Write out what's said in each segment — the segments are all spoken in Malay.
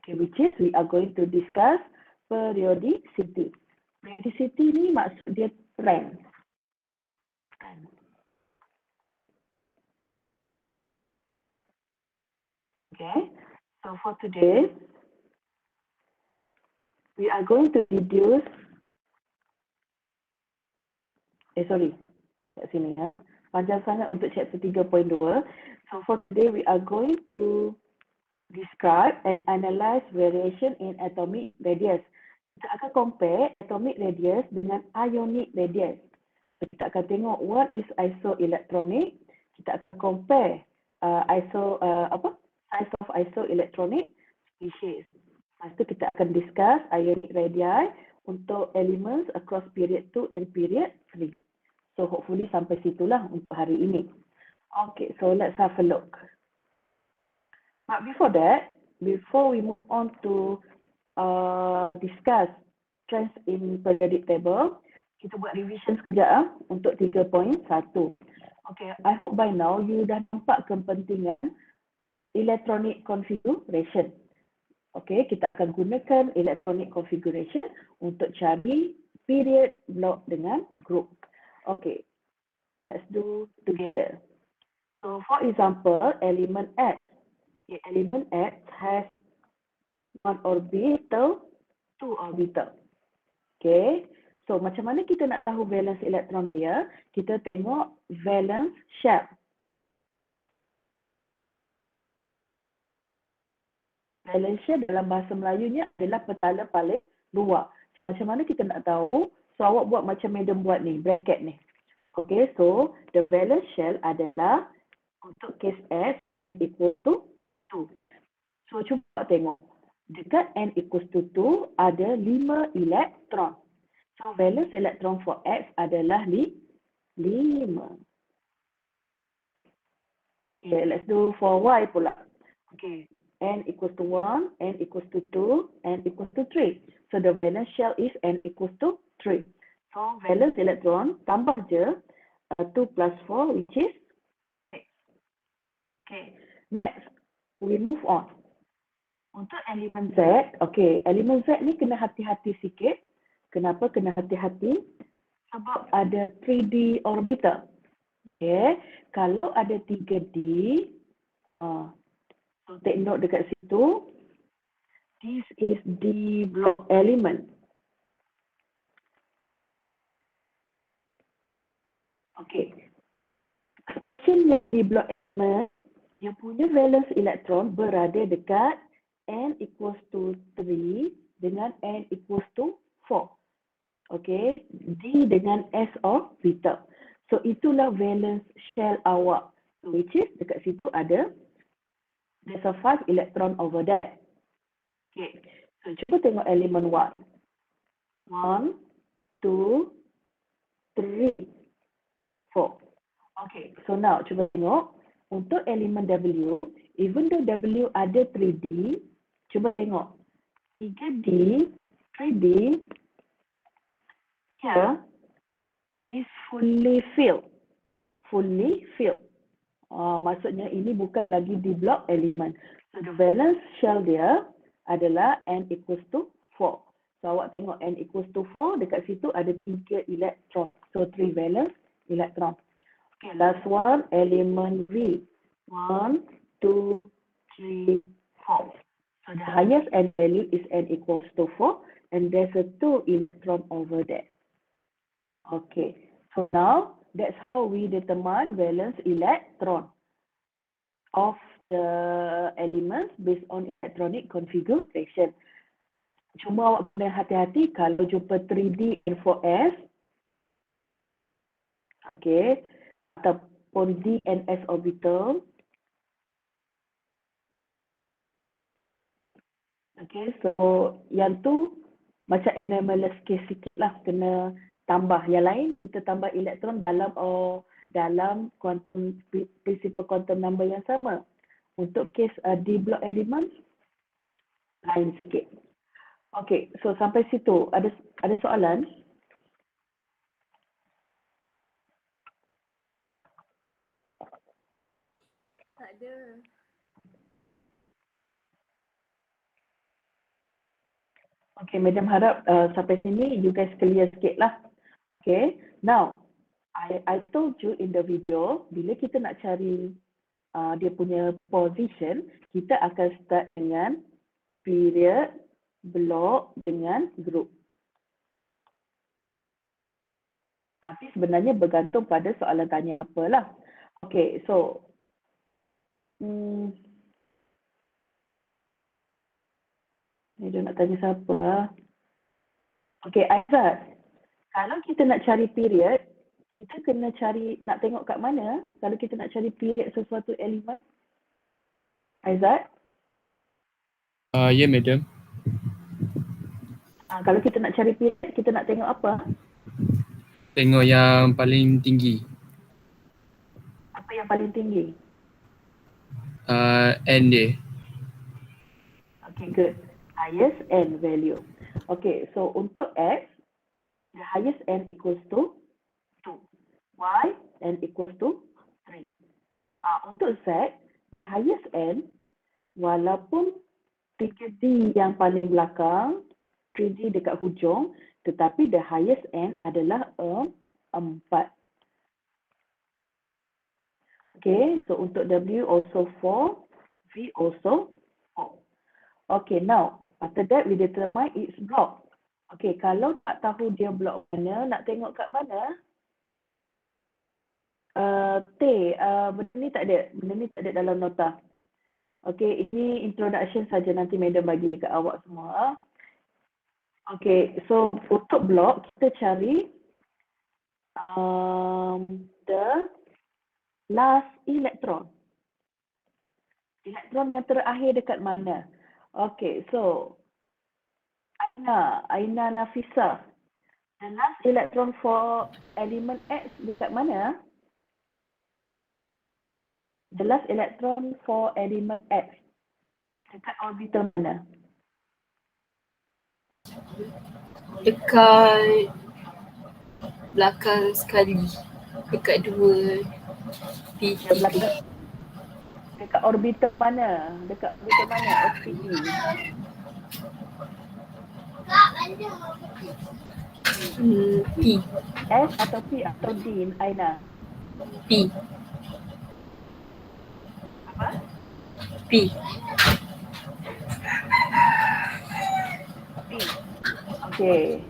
Okay, which is we are going to discuss periodicity. Periodicity ni maksud dia trend. Okay, so for today, we are going to reduce, kat sini ya. Panjang sangat untuk chapter 3.2. So for today, we are going to describe and analyze variation in atomic radius. Kita akan compare atomic radius dengan ionic radius. So, kita akan tengok what is isoelectronic. Kita akan compare size of isoelectronic species. Lepas tu kita akan discuss ionic radii untuk elements across period 2 and period 3. So hopefully sampai situlah untuk hari ini. Okay, so let's have a look. But before that, before we move on to discuss trends in periodic table, kita buat revision sekejap untuk 3.1. Okay, I hope by now you dah nampak kepentingan electronic configuration. Okay, kita akan gunakan electronic configuration untuk cari period, block dengan group. Okay, let's do together. So for example, element X. Okay, element X has 1 orbital, 2 orbital. Okay, so macam mana kita nak tahu valence elektron dia? Kita tengok valence shell. Valence shell dalam bahasa Melayunya adalah petala paling luar. Macam mana kita nak tahu? So awak buat macam madam buat ni, bracket ni. Okay, so the valence shell adalah untuk case S equal to 2. So cuba tengok. Dekat N equals to 2 ada 5 elektron. So valence elektron for X adalah 5. Okay, let's do for Y pula. Okay, N equals to 1, N equals to 2, N equals to 3. So the valence shell is N equals to 3. So valence electron tambah je 2 plus 4 which is 6. Okay, next we move on. Untuk elemen Z, okay, elemen Z ni kena hati-hati sikit. Kenapa kena hati-hati? Sebab ada 3D orbital. Okay, kalau ada 3D, so take note dekat situ. This is D block element. Okay, yang D block element, yang punya valence elektron berada dekat N equals to 3 dengan N equals to 4. Okay, D dengan S orbital. So itulah valence shell awak. So, which is dekat situ ada, there's a 5 electron over there. Okay, so cuba tengok elemen Y. 1, 2, 3, 4. Okay, so now cuba tengok untuk elemen W, even though W ada 3D, cuba tengok 3D, 3D here is fully filled. Fully filled. Maksudnya ini bukan lagi D block element. So the valence shell dia adalah N equals to 4. So awak tengok N equals to 4, dekat situ ada 3 elektron. So 3 valence electron. Okay, last one, element V. 1, 2, 3, 4. So the highest N value is N equals to 4 and there's a 2 electron over there. Okay, so now that's how we determine valence electron of the elements based on electronic configuration. Cuma awak kena hati-hati kalau jumpa 3D and 4S, okay, ataupun D and S orbital. Okay, so yang tu macam anomalous case sikit lah, kena tambah. Yang lain kita tambah elektron dalam quantum, principal quantum number yang sama. Untuk case D block element lain sikit. Okay, so sampai situ ada soalan? Tak ada. Okay, Madam harap sampai sini you guys clear sikit lah. Okay, now I told you in the video, bila kita nak cari dia punya position, kita akan start dengan period, block dengan group. Tapi sebenarnya bergantung pada soalan tanya apalah. Okay, so ni dia nak tanya siapa? Okay, Aizat. Kalau kita nak cari period, kita kena cari, nak tengok kat mana kalau kita nak cari period sesuatu elemen? Aizat? Ya, madam. Kalau kita nak cari period, kita nak tengok apa? Tengok yang paling tinggi. Apa yang paling tinggi? N dia. Okay, good. Highest N value. Okay, so untuk X, the highest N equals to 2. Y, N equals to 3. Untuk Z, highest N, walaupun 3D yang paling belakang, 3D dekat hujung, tetapi the highest N adalah 4. Okay, so untuk W also 4, V also 4. Okay, now, after that we determine its block. Okay, kalau tak tahu dia block mana, nak tengok kat mana? Benda ni tak ada dalam nota. Okay, ini introduction saja, nanti madam bagi dekat awak semua. Okay, so untuk block kita cari the last electron. Elektron yang terakhir dekat mana? Okay, so Aina Nafisa. The last electron for element X dekat mana? The last electron for element X dekat orbital mana? Dekat belakang sekali. Dekat 2 P. Dekat orbital mana? Dekat orbital mana? SPE. P. S atau P atau D, Aina? P. Apa? P. P. Okay.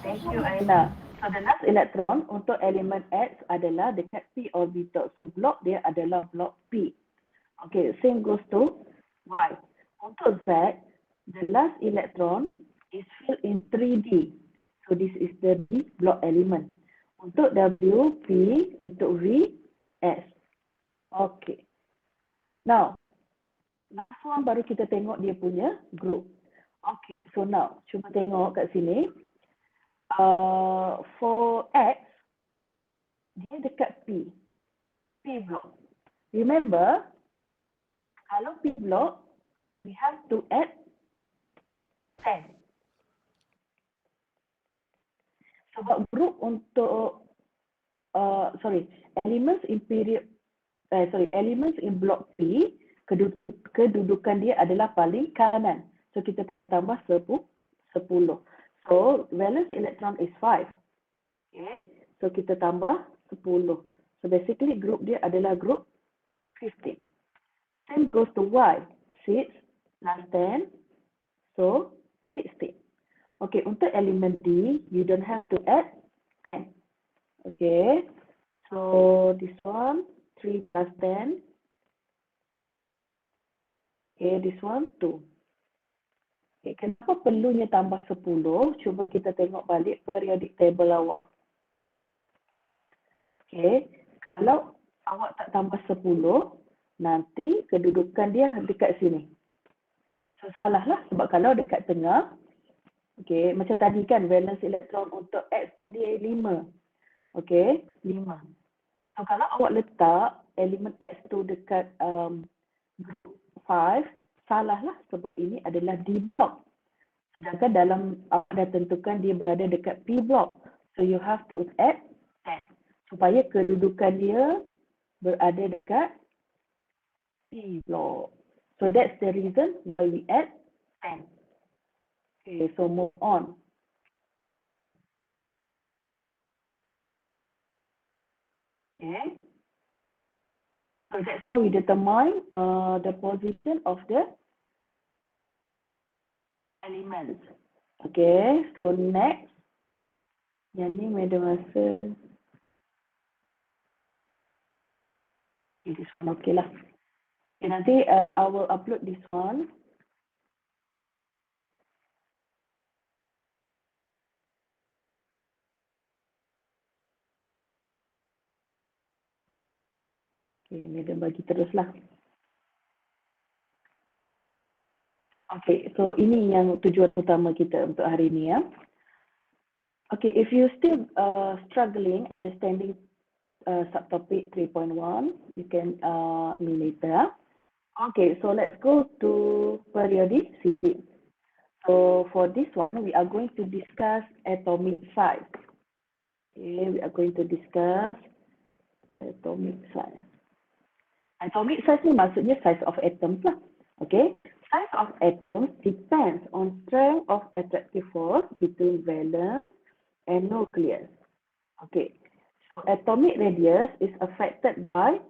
Thank you, Aina. So the last electron untuk elemen X adalah dekat P orbital. So block dia adalah block P. Okay, same goes to Y. Untuk Z, the last electron is filled in 3D. So this is the D block element. Untuk W, P, untuk V, S. Okay. Now, last one baru kita tengok dia punya group. Okay, so now cuba tengok kat sini. For X, dia dekat P block. Remember, kalau P block, we have to add 10. Sebab group untuk elements in block P, kedudukan dia adalah paling kanan. So kita tambah 10. So valence electron is 5. Okay. So kita tambah 10. So basically group dia adalah group 15. Same goes to Y. 6 plus 10. So 16. Okay, untuk elemen D, you don't have to add 10. Okay. So this one 3 plus 10. Okay, this one 2. Okay, kenapa perlunya tambah 10? Cuba kita tengok balik periodic table awak. Okay, kalau awak tak tambah 10, nanti kedudukan dia dekat sini. So salah lah, sebab kalau dekat tengah, okay, macam tadi kan valence electron untuk X dia 5. Okay, 5. So kalau awak letak elemen X tu dekat group 5, salah lah, sebab ini adalah D block. Sedangkan dalam awak dah tentukan dia berada dekat P block. So you have to add 10 supaya kedudukan dia berada dekat P block. So that's the reason why we add 10. Okay, so move on. Okay. So that's how we determine the position of the elements. Okay, so next. Yang ni madam rasa this one okay lah. Okay, nanti I will upload this one. Okay, madam bagi teruslah. Okay, so ini yang tujuan utama kita untuk hari ini ya. Okay, if you still struggling understanding subtopic 3.1, you can me later. Okay, so let's go to periodicity. So for this one, we are going to discuss atomic size. Okay, we are going to discuss atomic size. Atomic size ni maksudnya size of atoms lah. Okay, size of atoms depends on strength of attractive force between valence and nucleus. Okay, so atomic radius is affected by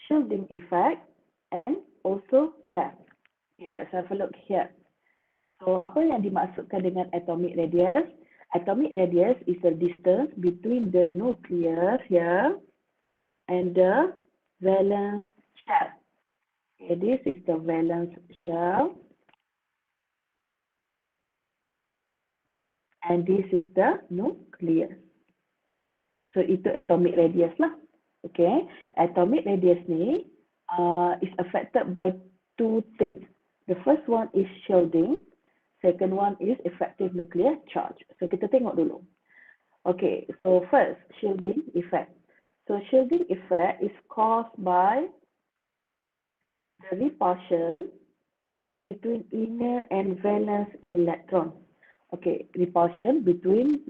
shielding effect and also depth. Okay, let's have a look here. So apa yang dimaksudkan dengan atomic radius? Atomic radius is the distance between the nucleus here and the valence shell. Okay, this is the valence shell. And this is the nucleus. So itu atomic radius lah. Okay, atomic radius ni is affected by two things. The first one is shielding. Second one is effective nuclear charge. So kita tengok dulu. Okay, so first shielding effect. So shielding effect is caused by the repulsion between inner and valence electron. Okay, repulsion between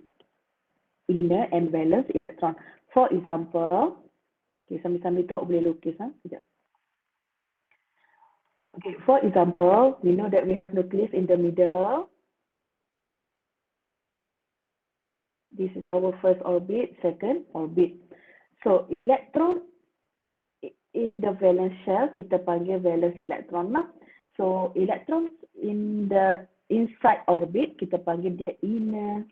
inner and valence electron. For example, okay, sambil-sambil tak boleh lukis ha. Sekejap. Okay, for example, we know that we have nucleus in the middle. This is our first orbit, second orbit. So electron in the valence shell, kita panggil valence electron lah. So electrons in the inside orbit, kita panggil dia inner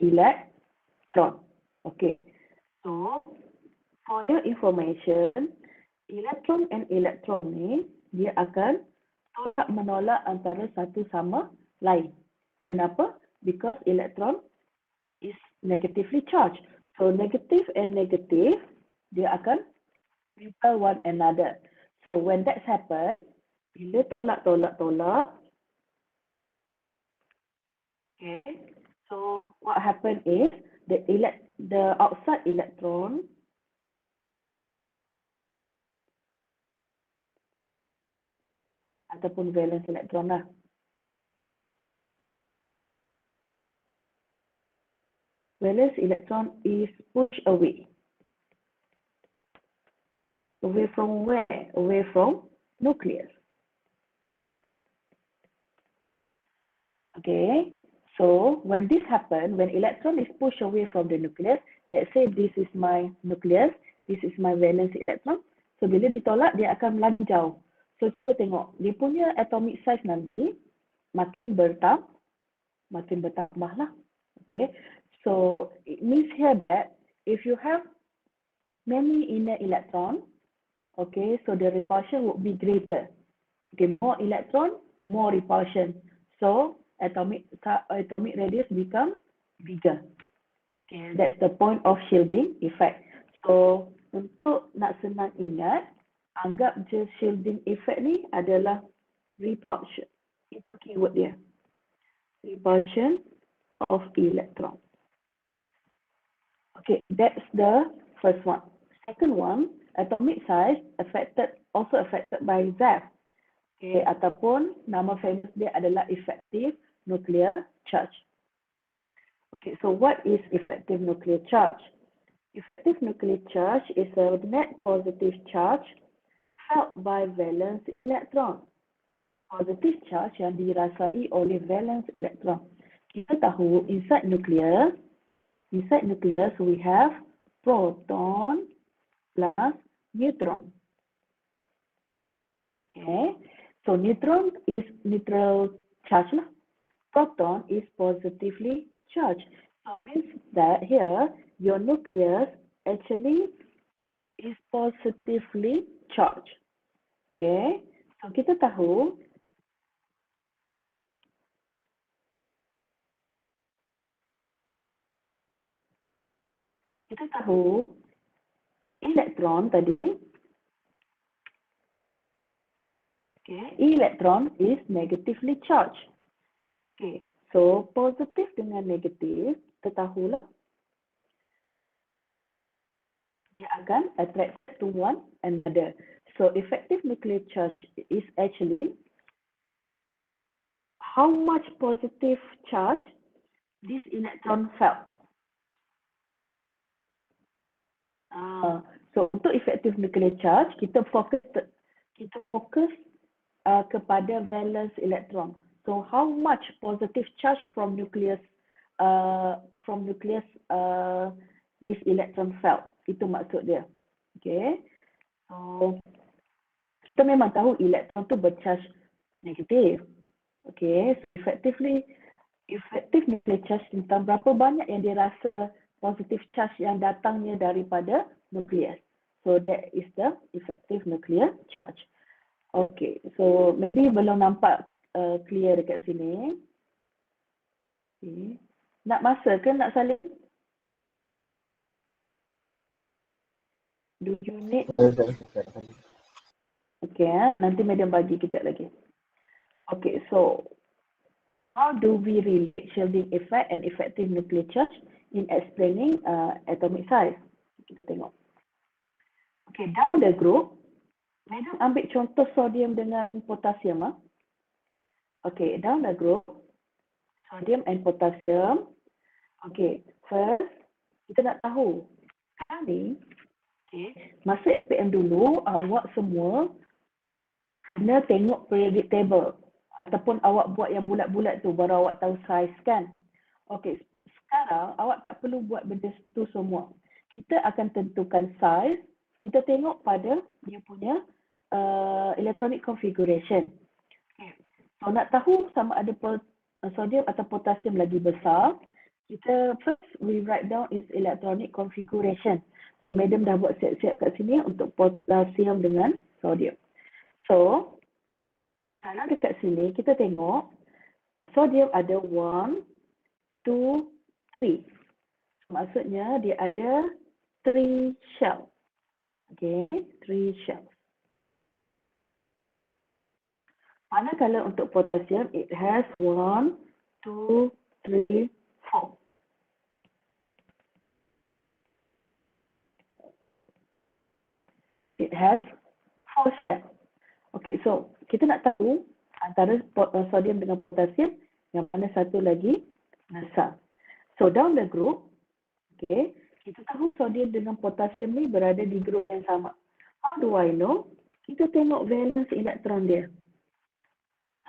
electron. Okay, so for your information, electron and electron ni dia akan tolak menolak antara satu sama lain. Kenapa? Because electron is negatively charged. So negative and negative, dia akan repel one another. So when that happens, bila tolak, okay, so what happen is the outside electron ataupun valence electron lah. Valence electron is pushed away. Away from where? Away from nucleus. Okay, so when this happens, when electron is pushed away from the nucleus, let's say this is my nucleus, this is my valence electron. So bila ditolak, dia akan melaju jauh. So kita tengok, dia punya atomic size nanti makin bertambah lah. Okay, so it means here that if you have many inner electron, okay, so the repulsion would be greater. Okay, more electron, more repulsion. So atomic radius become bigger. Okay, that's the point of shielding effect. So untuk nak senang ingat, anggap je shielding effect ni adalah repulsion. Itu keyword dia. Repulsion of electron. Okay, that's the first one. Second one, atomic size also affected by Z. Okay, ataupun nama famous dia adalah effective nuclear charge. Okay, so what is effective nuclear charge? Effective nuclear charge is a net positive charge held by valence electron. positive charge yang dirasai oleh valence electron. Kita tahu inside nucleus we have proton plus neutron. Okay, so neutron is neutral charge lah. Proton is positively charged. So means that here your nucleus actually is positively charged. Okay, so kita tahu elektron tadi, okay, electron is negatively charged. Okay, so positif dengan negatif, kita tahulah dia akan attract to one another. So effective nuclear charge is actually how much positive charge this electron felt. So untuk effective nuclear charge, kita fokus kepada valence electron. So how much positive charge from nucleus this electron felt, itu maksud dia. Okay, so kita memang tahu elektron tu bercharge negatif. Okay, so effective nuclear charge tentang berapa banyak yang dia rasa positive charge yang datangnya daripada nukleus. So that is the effective nuclear charge. Okay, so maybe belum nampak clear dekat sini. Okay. Nak masa ke nak salin? Do you need? Okay, nanti madam bagi kita lagi. Okay, so how do we relate shielding effect and effective nuclear charge in explaining atomic size? Kita tengok. Okay, down the group, madam ambil contoh sodium dengan potasium. Okay, down the group, sodium and potassium. Okay, first kita nak tahu sekarang ni, okay, masa SPM dulu awak semua kena tengok periodic table ataupun awak buat yang bulat-bulat tu baru awak tahu size kan. Okay, sekarang awak tak perlu buat benda tu semua. Kita akan tentukan size, kita tengok pada dia punya electronic configuration. Okay. So nak tahu sama ada sodium atau potasium lagi besar, kita first we write down its electronic configuration. Madam dah buat siap-siap kat sini untuk potasium dengan sodium. So, kalau dekat sini kita tengok sodium ada 1, 2, 3. Maksudnya dia ada 3 shell. Okay, 3 shells. Manakala untuk potasium, it has 1, 2, 3, 4. It has 4 shells. Okay, so kita nak tahu antara sodium dengan potasium yang mana satu lagi besar. So down the group, okay, kita tahu sodium dengan potasium ni berada di grup yang sama. How do I know? Kita tengok valence elektron dia.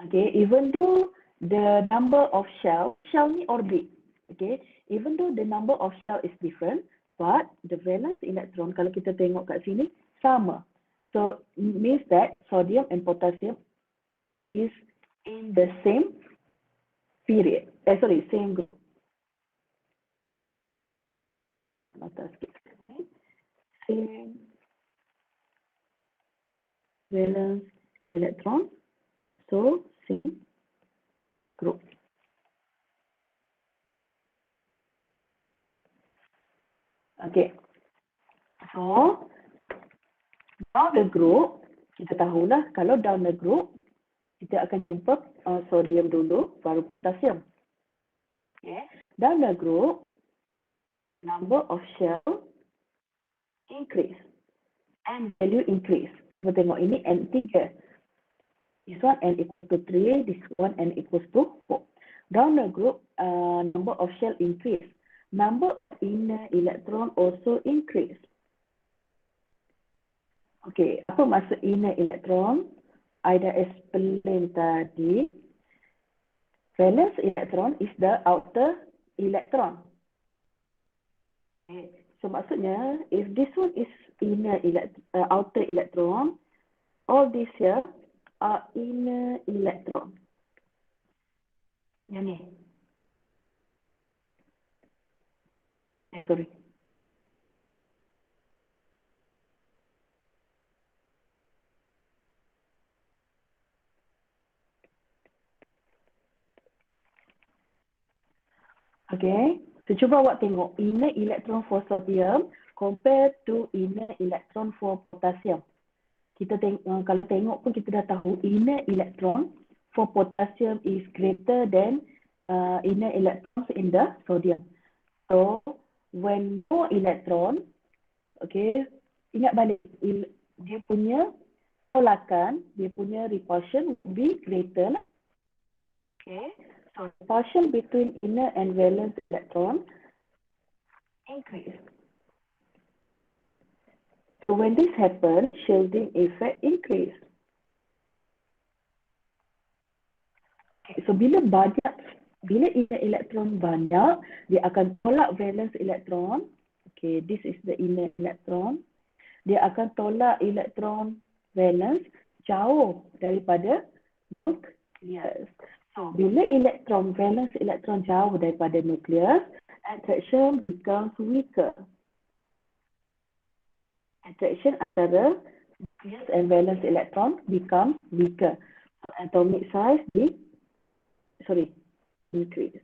Okay, even though the number of shell ni orbit, okay, even though the number of shell is different, but the valence electron kalau kita tengok kat sini sama. So it means that sodium and potassium is in the same period. Same group. Same valence electron. So same group. Okay. So down the group, kita tahulah kalau down the group, kita akan jumpa sodium dulu, baru potasium. Okay. Down the group, number of shell increase and value increase. Kita tengok ini N3. This one N equals to 3, this one N equals to 4. Down the group, number of shell increase. Number of inner electron also increase. Okay, apa maksud inner electron? I dah explain tadi, valence electron is the outer electron. Okay. So maksudnya, if this one is outer electron, all these here are inner electron. Yang ni. Sorry. Okay, so cuba awak tengok inner electron for sodium compared to inner electron for potassium. Kita tengok, kalau tengok pun kita dah tahu inner electron for potassium is greater than inner electrons in the sodium. So when more electron, okay, ingat balik dia punya tolakan, dia punya repulsion will be greater lah. Okay, so repulsion between inner and valence electron increase. So when this happens, shielding effect increase. Okay, so bila inner electron banyak, dia akan tolak valence electron. Okay, this is the inner electron. Dia akan tolak electron valence jauh daripada nucleus. So, bila valence electron jauh daripada nucleus, attraction becomes weaker. Attraction antara nucleus and valence electron become weaker. So, atomic size increase.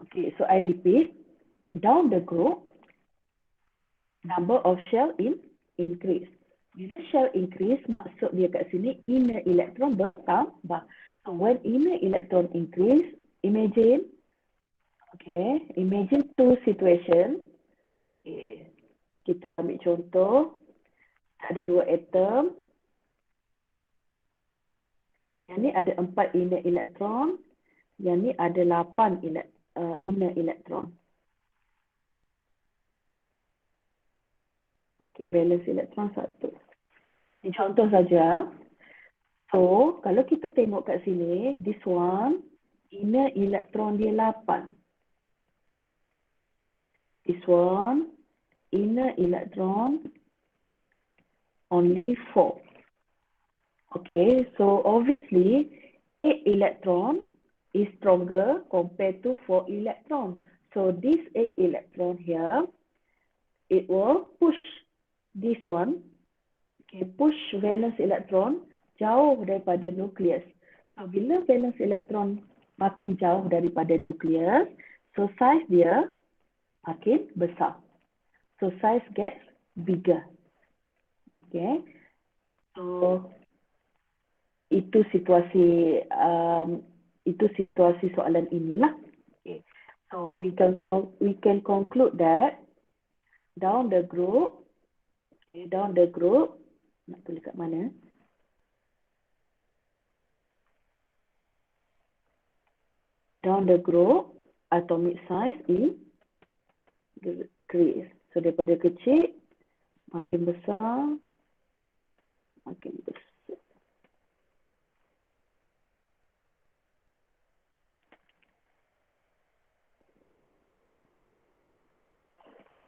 Okay, so I repeat, down the group, number of shell increase. Bila shell increase, maksud dia kat sini inner electron bertambah. So when inner electron increase, imagine two situation. Okay. Kita ambil contoh, ada dua atom. Yang ni ada 4 inner electron, yang ni ada 8 inner electron. Okay, valence electron 1. Ini contoh saja. So, kalau kita tengok kat sini, this one, inner electron dia 8. This one, inner electron only 4. Okay, so obviously, 8 electron is stronger compared to 4 electron. So, this 8 electron here, it will push this one, push valence electron jauh daripada nucleus. So, bila valence electron makin jauh daripada nucleus, so size dia makin besar. So, size gets bigger. Okay. So, itu situasi soalan inilah. Okay. So, we can conclude that down the group, nak tulis kat mana? Down the group, atomic size increase. So daripada kecil, makin besar, makin besar.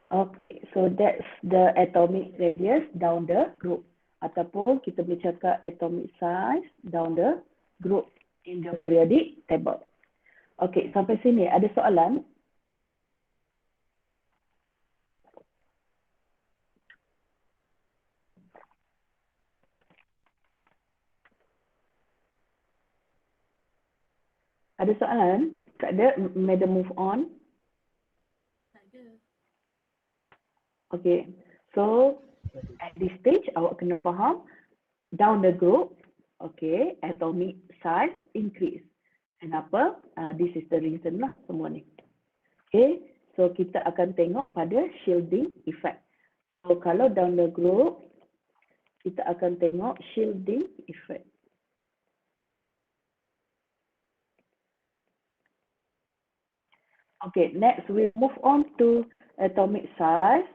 Okay, so that's the atomic radius down the group. Ataupun kita boleh cakap atomic size down the group in the periodic table. Okay, sampai sini ada soalan? Ada soalan? Tak ada? Madam move on. Okay, so at this stage awak kena faham down the group, okay, atomic size increase. Kenapa? This is the reason lah semua ni. Okay, so kita akan tengok pada shielding effect. So kalau down the group, kita akan tengok shielding effect. Okay, next we move on to atomic size.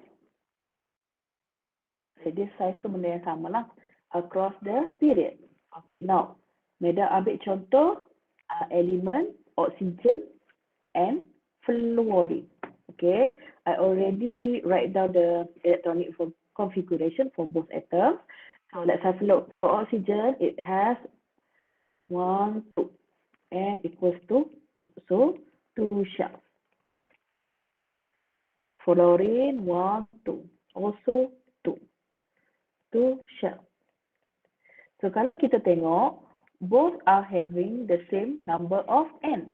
Jadi size tu benda yang sama lah across the period. Now, Madam ambil contoh elemen oxygen and fluorine. Okay, I already write down the electronic configuration for both atoms. So let's have a look. For oxygen, it has 1, 2, and equals to, so 2 shells. Fluorine 1, 2, also 2 shells. So kalau kita tengok, both are having the same number of N.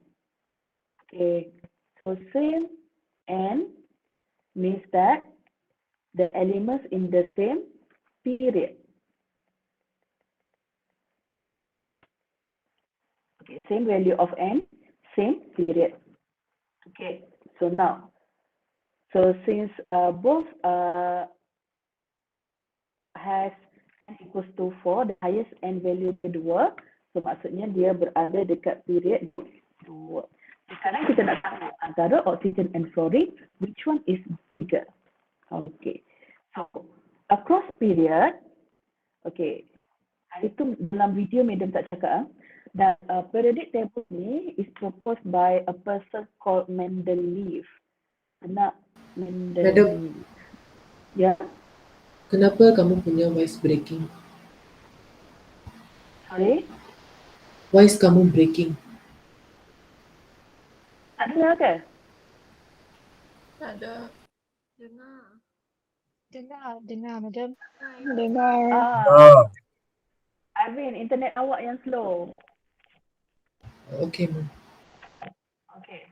Okay, so same N means that the elements in the same period. Okay, same value of N, same period. Okay, so now, so since both has N equals to 4, the highest N value kedua, so maksudnya dia berada dekat period 2. Sekarang kita nak tahu antara oxygen and fluorine, which one is bigger? Okay, so across period, okay, itu dalam video Madam tak cakap, dan periodic table ni is proposed by a person called Mendeleev. Mendeleev. Ya. Kenapa kamu punya voice breaking? Sorry? Voice kamu breaking. Tak dengar ke? Tak ada. Dengar. Dengar, Madam. Dengar. Arvin, internet awak yang slow. Okay, ma'am. Okay.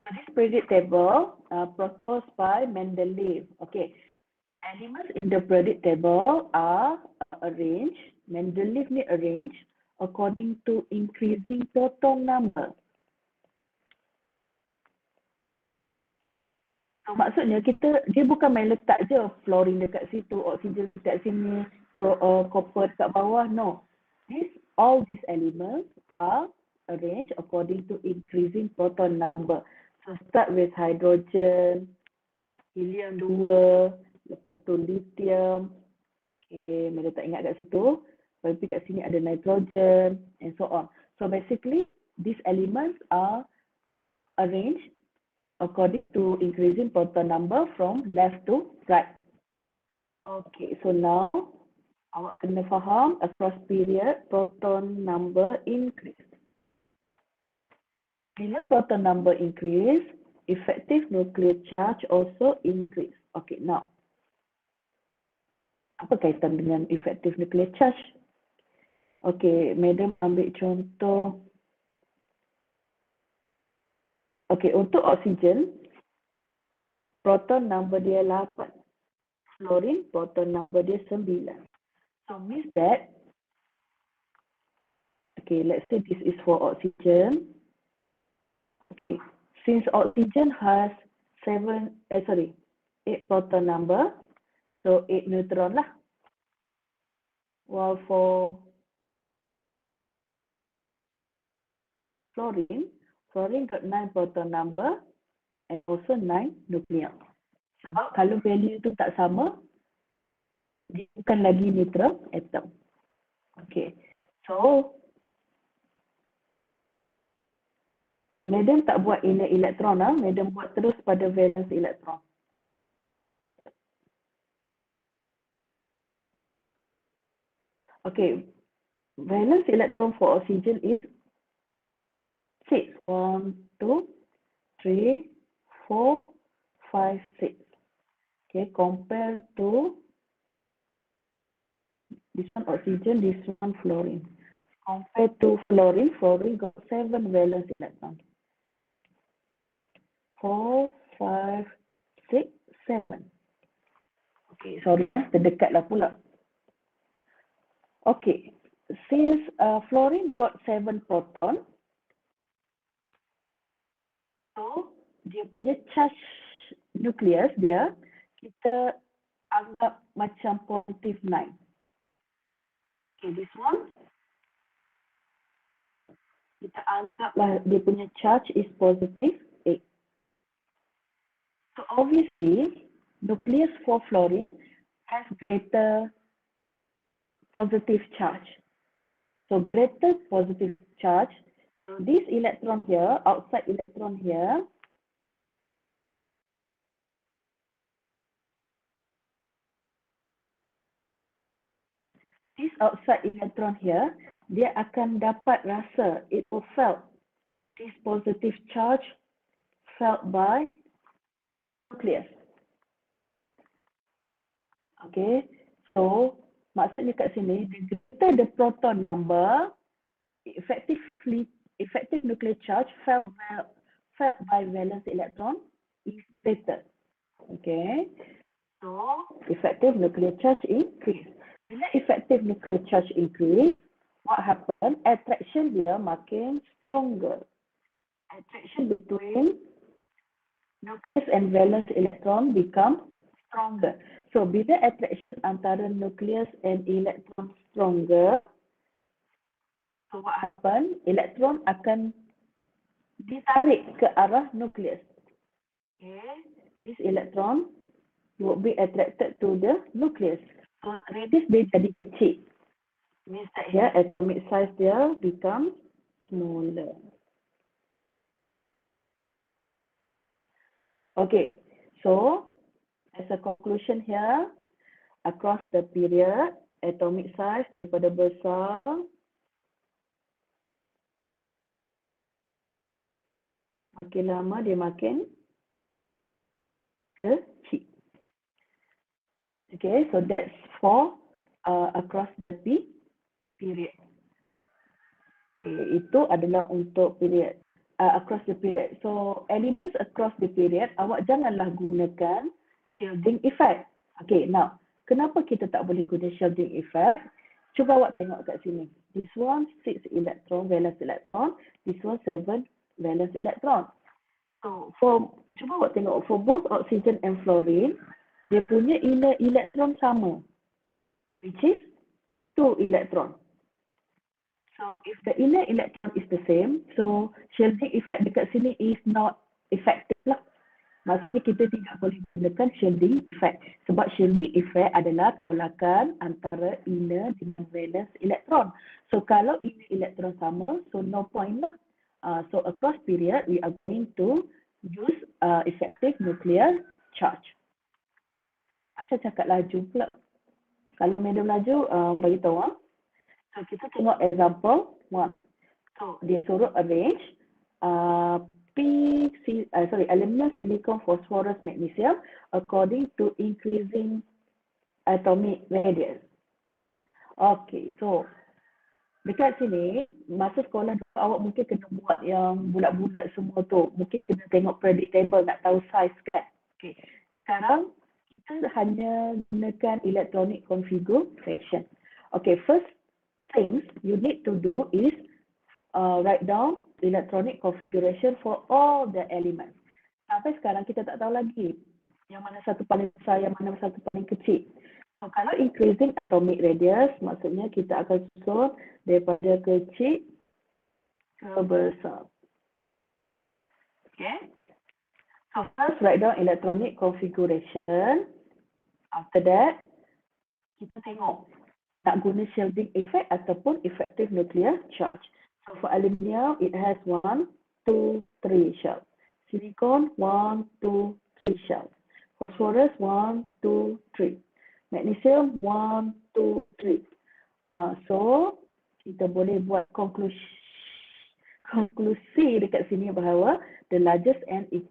So this periodic table proposed by Mendeleev. Okay. Elements in the periodic table are arranged. Mendeleev ni arranged according to increasing proton number. So maksudnya dia bukan main letak je fluorine dekat situ, oksigen dekat sini, copper dekat bawah. No. All these elements are arranged according to increasing proton number. So start with hydrogen, helium 2, lepas tu lithium. Okay, mereka tak ingat kat situ. Tapi kat sini ada nitrogen and so on. So basically, these elements are arranged according to increasing proton number from left to right. Okay, so now awak kena faham across period proton number increase. Bila proton number increase, effective nuclear charge also increase. Okay, now apa kaitan dengan effective nuclear charge? Okay, Madam ambil contoh. Okay, untuk oksigen, proton number dia 8. Fluorine, proton number dia 9. So means that, okay, let's say this is for oxygen. Okay, since oxygen has 8 proton number, so 8 neutron lah. While for fluorine got 9 proton number and also 9 nucleon. Sebab kalau value tu tak sama, dia bukan lagi neutral atom. Okay, so Madam tak buat inner electron lah, Madam buat terus pada valence electron. Okay, valence electron for oxygen is 6. 1, 2, 3, 4, 5, 6. Okay, compare to this one oxygen, this one fluorine. Compare to fluorine, fluorine got 7 valence electron. 4, 5, 6, 7. Okay, sorry, terdekat lah pula. Okay, since fluorine got 7 proton, so dia punya charge nucleus dia, kita anggap macam positive 9. Okay, this one, kita anggaplah dia punya charge is positive 8. So obviously, nucleus for fluorine has greater positive charge. So greater positive charge. So this electron here, outside electron here, this outside electron here, dia akan dapat rasa, it will felt this positive charge felt by nucleus. Okay, so maksudnya kat sini, the greater the proton number, effective nuclear charge felt by valence electron is greater. Okay, so effective nuclear charge increase. Bila effective nuclear charge increase, what happen? Attraction dia makin stronger. Attraction between nucleus and valence electron become stronger. So bila attraction antara nucleus and electron stronger, so what happen? Electron akan ditarik ke arah nucleus. Okay, this electron will be attracted to the nucleus. So radius dia jadi kecil. Means that here atomic size dia become smaller. Okay, so as a conclusion here, across the period, atomic size daripada besar makin lama dia makin kecil. Okay, so that's for across the period. Okay, itu adalah untuk period. Across the period. So elements across the period, awak janganlah gunakan shielding effect. Okay, now kenapa kita tak boleh guna shielding effect? Cuba awak tengok kat sini. This one 6 electron, valence electron. This one 7 valence electron. So cuba awak tengok for both oxygen and fluorine, dia punya inner electron sama, which is 2 electron. So if the inner electron is the same, so shielding effect dekat sini is not effective lah. Maksudnya kita tidak boleh gunakan shielding effect. Sebab shielding effect adalah tolakan antara inner dengan valence electron. So kalau inner electron sama, so no point lah. So across period, we are going to use effective nuclear charge. Saya cakap laju pula. Kalau medium laju, bagi tahu. So kita tengok example 1. So dia suruh arrange aluminum, silicon, phosphorus, magnesium according to increasing atomic radius. Okay, so dekat sini masa sekolah awak mungkin kena buat yang bulat-bulat semua tu. Mungkin kena tengok predictable nak tahu size kan. Okay, sekarang kita hanya gunakan electronic configuration. Okay, first things you need to do is write down electronic configuration for all the elements. Sampai sekarang kita tak tahu lagi yang mana satu paling besar, yang mana satu paling kecil. So kalau increasing atomic radius, maksudnya kita akan susun daripada kecil ke besar. Okay. So first write down electronic configuration. After that, kita tengok nak guna shielding effect ataupun effective nuclear charge. So for aluminium, it has 1, 2, 3 shells. Silicon, 1, 2, 3 shells. Phosphorus, 1, 2, 3. Magnesium, 1, 2, 3. So, kita boleh buat konklusi dekat sini bahawa the largest n is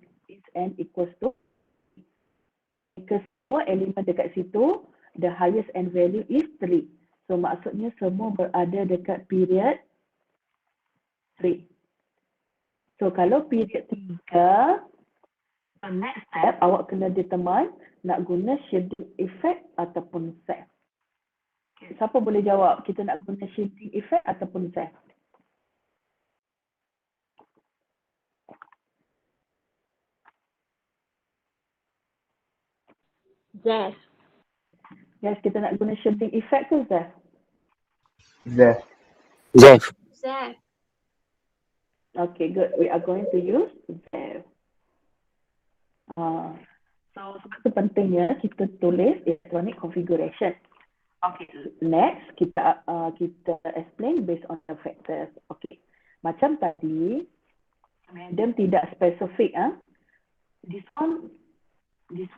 n equals to, because semua elemen dekat situ, the highest n value is 3. So maksudnya semua berada dekat period 3. So kalau period 3, the next step awak kena determine nak guna shielding effect ataupun set. Okay, siapa boleh jawab kita nak guna shielding effect ataupun set? Zef. Yes, kita nak guna shielding effect ke Zef? Zef. Zef. Zef. Okay, good. We are going to use Zef. So sebab itu pentingnya kita tulis electronic configuration. Okay, next kita explain based on the factors. Okay, macam tadi, Madam tidak spesifik. This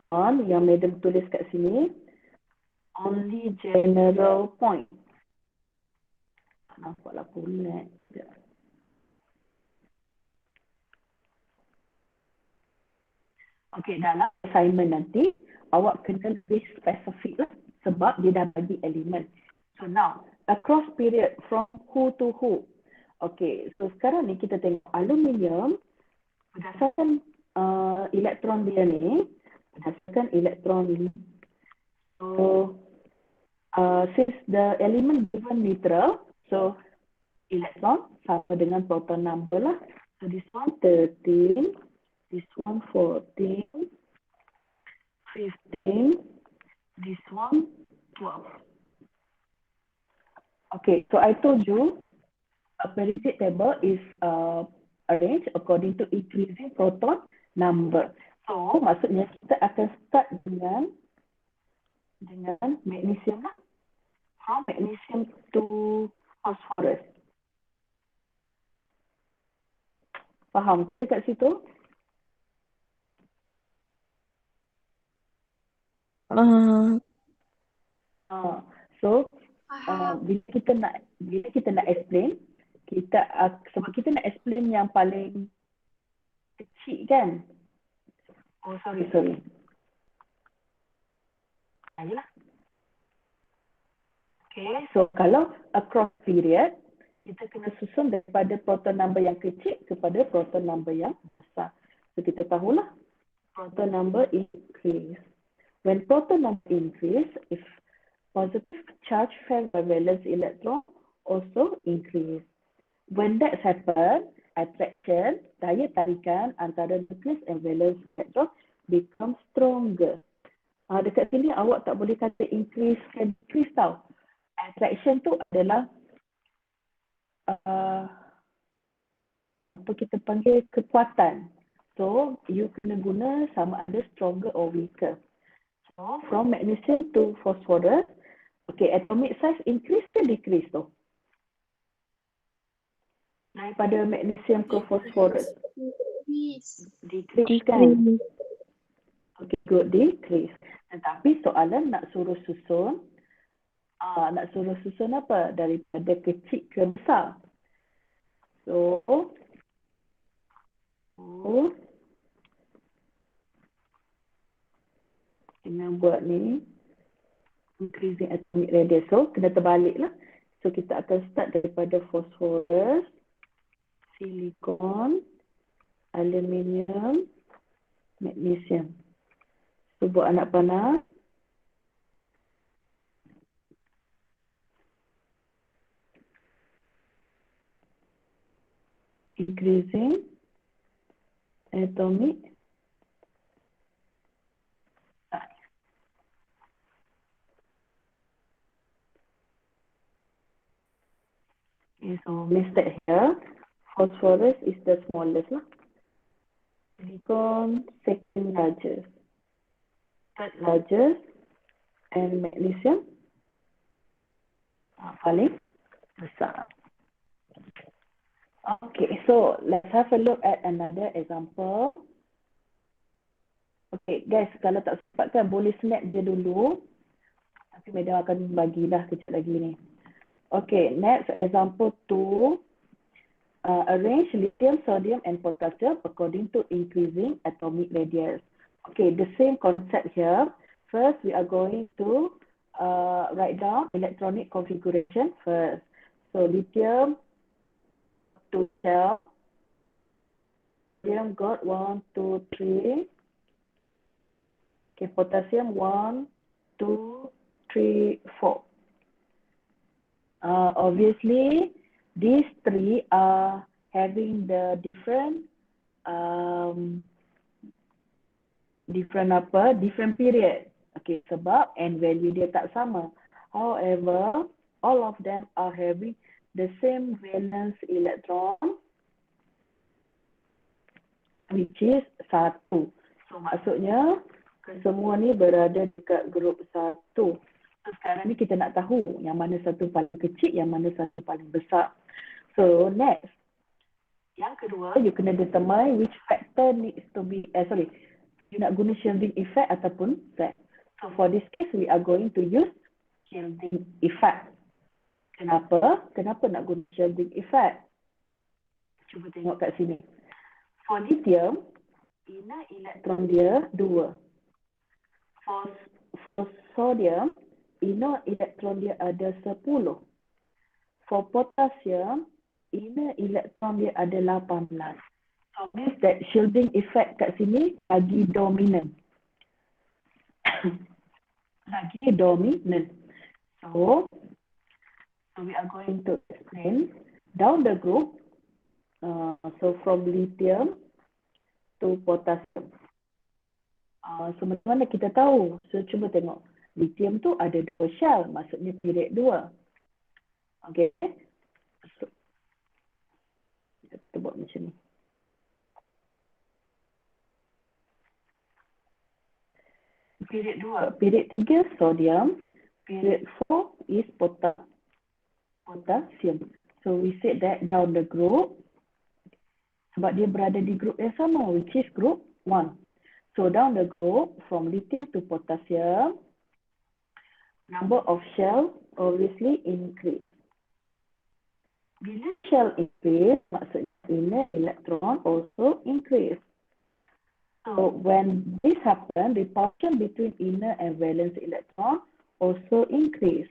one yang Madam tulis kat sini, only general point. Nampaklah bulat. Okay, dalam assignment nanti, awak kena lebih spesifik lah sebab dia dah bagi elemen. So now, across period from who to who. Okay, so sekarang ni kita tengok aluminium berdasarkan elektron dia ni, berdasarkan elektron ni. So, since the element given neutral, so electron sama dengan proton number lah. So this one 13, this one 14, 15, this one 12. Okay, so I told you a periodic table is arranged according to increasing proton number. So maksudnya kita akan start dengan magnesium lah. From magnesium to phosphorus. Faham kat situ? So bila kita nak explain, sebab kita nak explain yang paling kecil kan? Oh sorry. Ayolah. Okay, so kalau across period, kita kena susun daripada proton number yang kecil kepada proton number yang besar. So kita tahulah proton number increase. When proton number increase, if positive charge felt by valence electron also increase. When that happen, attraction, daya tarikan antara nucleus and valence electron become stronger. Dekat sini awak tak boleh kata increase ke decrease tau. Attraction tu adalah apa kita panggil kekuatan. So you kena guna sama ada stronger or weaker. So from magnesium to phosphorus, okay, atomic size increase ke decrease tu? Daripada magnesium ke phosphorus. Decrease kan? Okay, good, decrease. Tetapi soalan nak suruh susun apa? Daripada kecil ke besar. So kena buat ni increasing atomic radius. So kena terbalik lah. So kita akan start daripada phosphorus, silikon, aluminium, magnesium. So buat anak panah. Increasing atomic size. Okay, so mistake here. Phosphorus is the smallest lah. Silicon second largest. Third largest. And magnesium paling besar. Okay, so let's have a look at another example. Okay, guys, kalau tak sempat kan boleh snap dia dulu. Tapi Madam akan bagilah kejap lagi ni. Okay, next example 2. Arrange lithium, sodium and potassium according to increasing atomic radius. Okay, the same concept here. First, we are going to write down electronic configuration first. So lithium, 2 cell. Sodium got 1, 2, 3. Okay, potassium 1, 2, 3, 4. Obviously, these three are having the different period. Okay, sebab N value dia tak sama. However, all of them are having the same valence electron, which is 1. So maksudnya Semua ni berada dekat grup 1. So, sekarang ni kita nak tahu yang mana satu paling kecil, yang mana satu paling besar. So, next. Yang kedua, you kena determine which factor needs to be, you nak guna shielding effect ataupun Z. So, for this case, we are going to use shielding effect. Kenapa? Kenapa nak guna shielding effect? Cuba tengok kat sini. For lithium, inner elektron dia 2. For sodium, inner elektron dia ada 10. For potassium, inner elektron dia ada 18. So means that shielding effect kat sini lagi dominant. Lagi dominant. So we are going to explain down the group. So from lithium to potassium. So macam mana kita tahu? So cuba tengok. Lithium tu ada 2 shell, maksudnya period 2. Okay. So, kita buat macam ni. Period 2. Period 3 sodium. Period 4 is potassium. So we said that down the group, sebab dia berada di group yang sama, which is group 1. So down the group, from lithium to potassium, number of shell obviously increase. Bila shell increase, maksudnya inner electron also increase. So when this happens, repulsion between inner and valence electron also increase.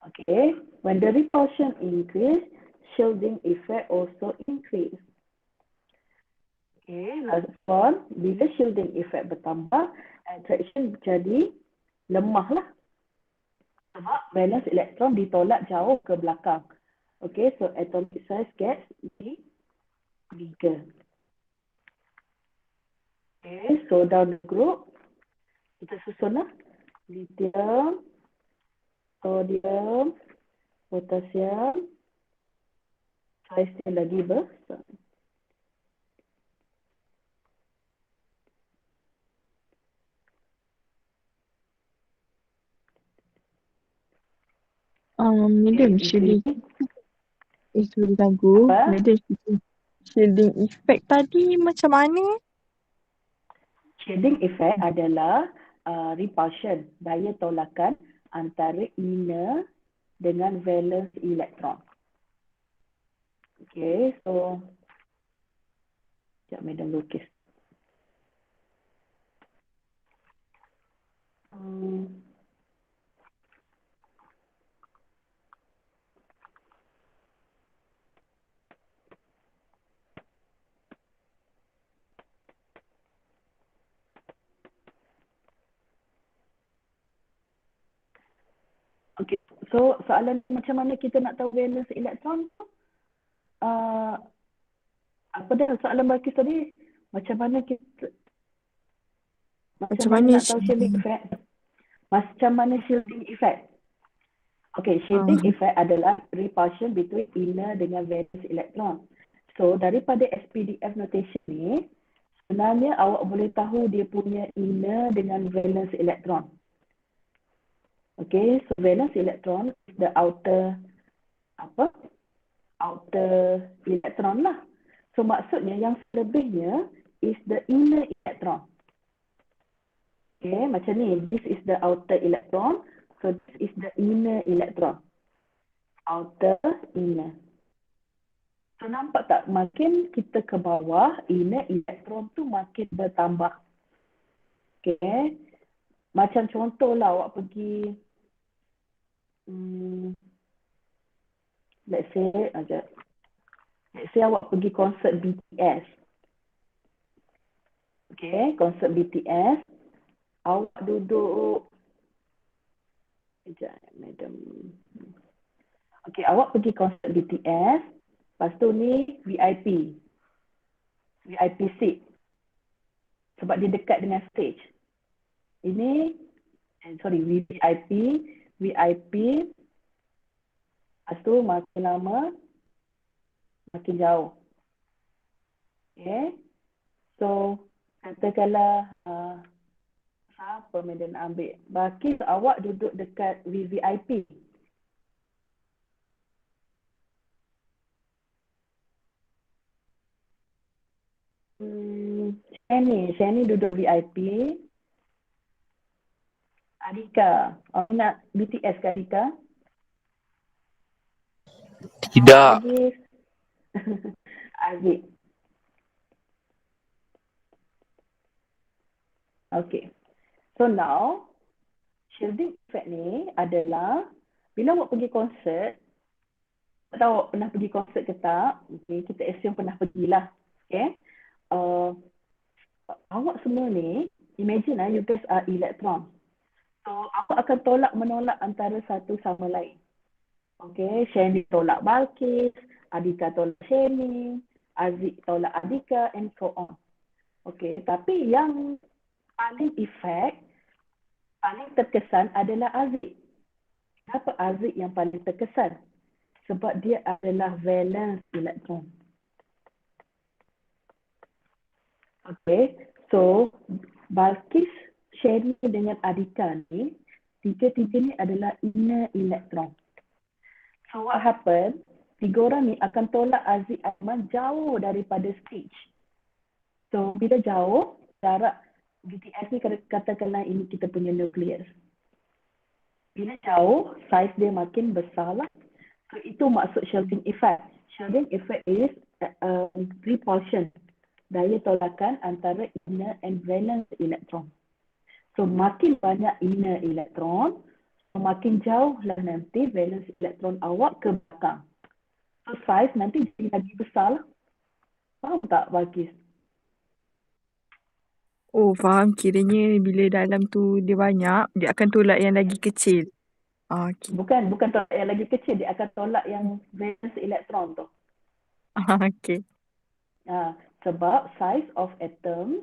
Okay, when the repulsion increase, shielding effect also increase. Okay, last one, bila shielding effect bertambah, attraction jadi lemah lah. Sebab valence electron ditolak jauh ke belakang. Okay, so atomic size gets bigger. Okay, so down the group, kita susun lah. Lithium, sodium, potassium, size dia lagi besar. Medium shielding ganggu. Apa? Medium shielding effect tadi macam mana? Shielding effect adalah repulsion, daya tolakan antara inner dengan valence electron. Okay, so sekejap madam lukis. Okay, so soalan macam mana kita nak tahu valence electron tu? Apa dah soalan Balkis tadi? Macam mana kita nak tahu shielding effect? Macam mana shielding effect? Okay, shielding effect adalah repulsion between inner dengan valence electron. So daripada SPDF notation ni, sebenarnya awak boleh tahu dia punya inner dengan valence electron. Okay, so valence electron is the outer electron lah. So maksudnya yang selebihnya is the inner electron. Okay, macam ni. This is the outer electron. So this is the inner electron. Outer, inner. So nampak tak? Makin kita ke bawah, inner electron tu makin bertambah. Okay. Macam contoh lah awak pergi let's say awak pergi konsert BTS. Okay, konsert BTS. Awak duduk sekejap, madam. Okay, awak pergi konsert BTS. Lepas tu ni VIP seat. Sebab dia dekat dengan stage. Ini VIP. Lepas tu makin lama makin jauh. Okay. So katakanlah Apa Madam nak ambil? Bakis awak duduk dekat VVIP. Shani duduk VIP. Adika, nak BTS ke Adika? Tidak. Aziz. Aziz. Okay. So now, shielding effect ni adalah bila awak pergi konsert, tak tahu awak pernah pergi konsert ke tak, okay, kita assume pernah pergilah. Okay. Awak semua ni, imagine you guys are electron. So, awak akan tolak menolak antara satu sama lain. Okay, Shani tolak Balkis, Adika tolak Shani, Aziz tolak Adika, and so on. Okay, tapi yang paling paling terkesan adalah Aziz. Kenapa Aziz yang paling terkesan? Sebab dia adalah valence electron. Okay, so Balkis, Shani dengan Adika ni, tiga-tiga ni adalah inner electron. So what happen? Tiga orang ni akan tolak Aziz Aiman jauh daripada stage. So bila jauh, jarak BTS ni katakanlah ini kita punya nukleus. Bila jauh, size dia makin besar lah. So itu maksud shielding effect. Shielding effect is repulsion. Daya tolakan antara inner and valence electron. So makin banyak inner electron, makin jauh lah nanti valence electron awak ke belakang. So size nanti jadi lagi besar lah. Faham tak Bagis? Oh, faham. Kiranya bila dalam tu dia banyak, dia akan tolak yang lagi kecil. Okay. Bukan tolak yang lagi kecil, dia akan tolak yang valence electron tu. Okay. Sebab size of atom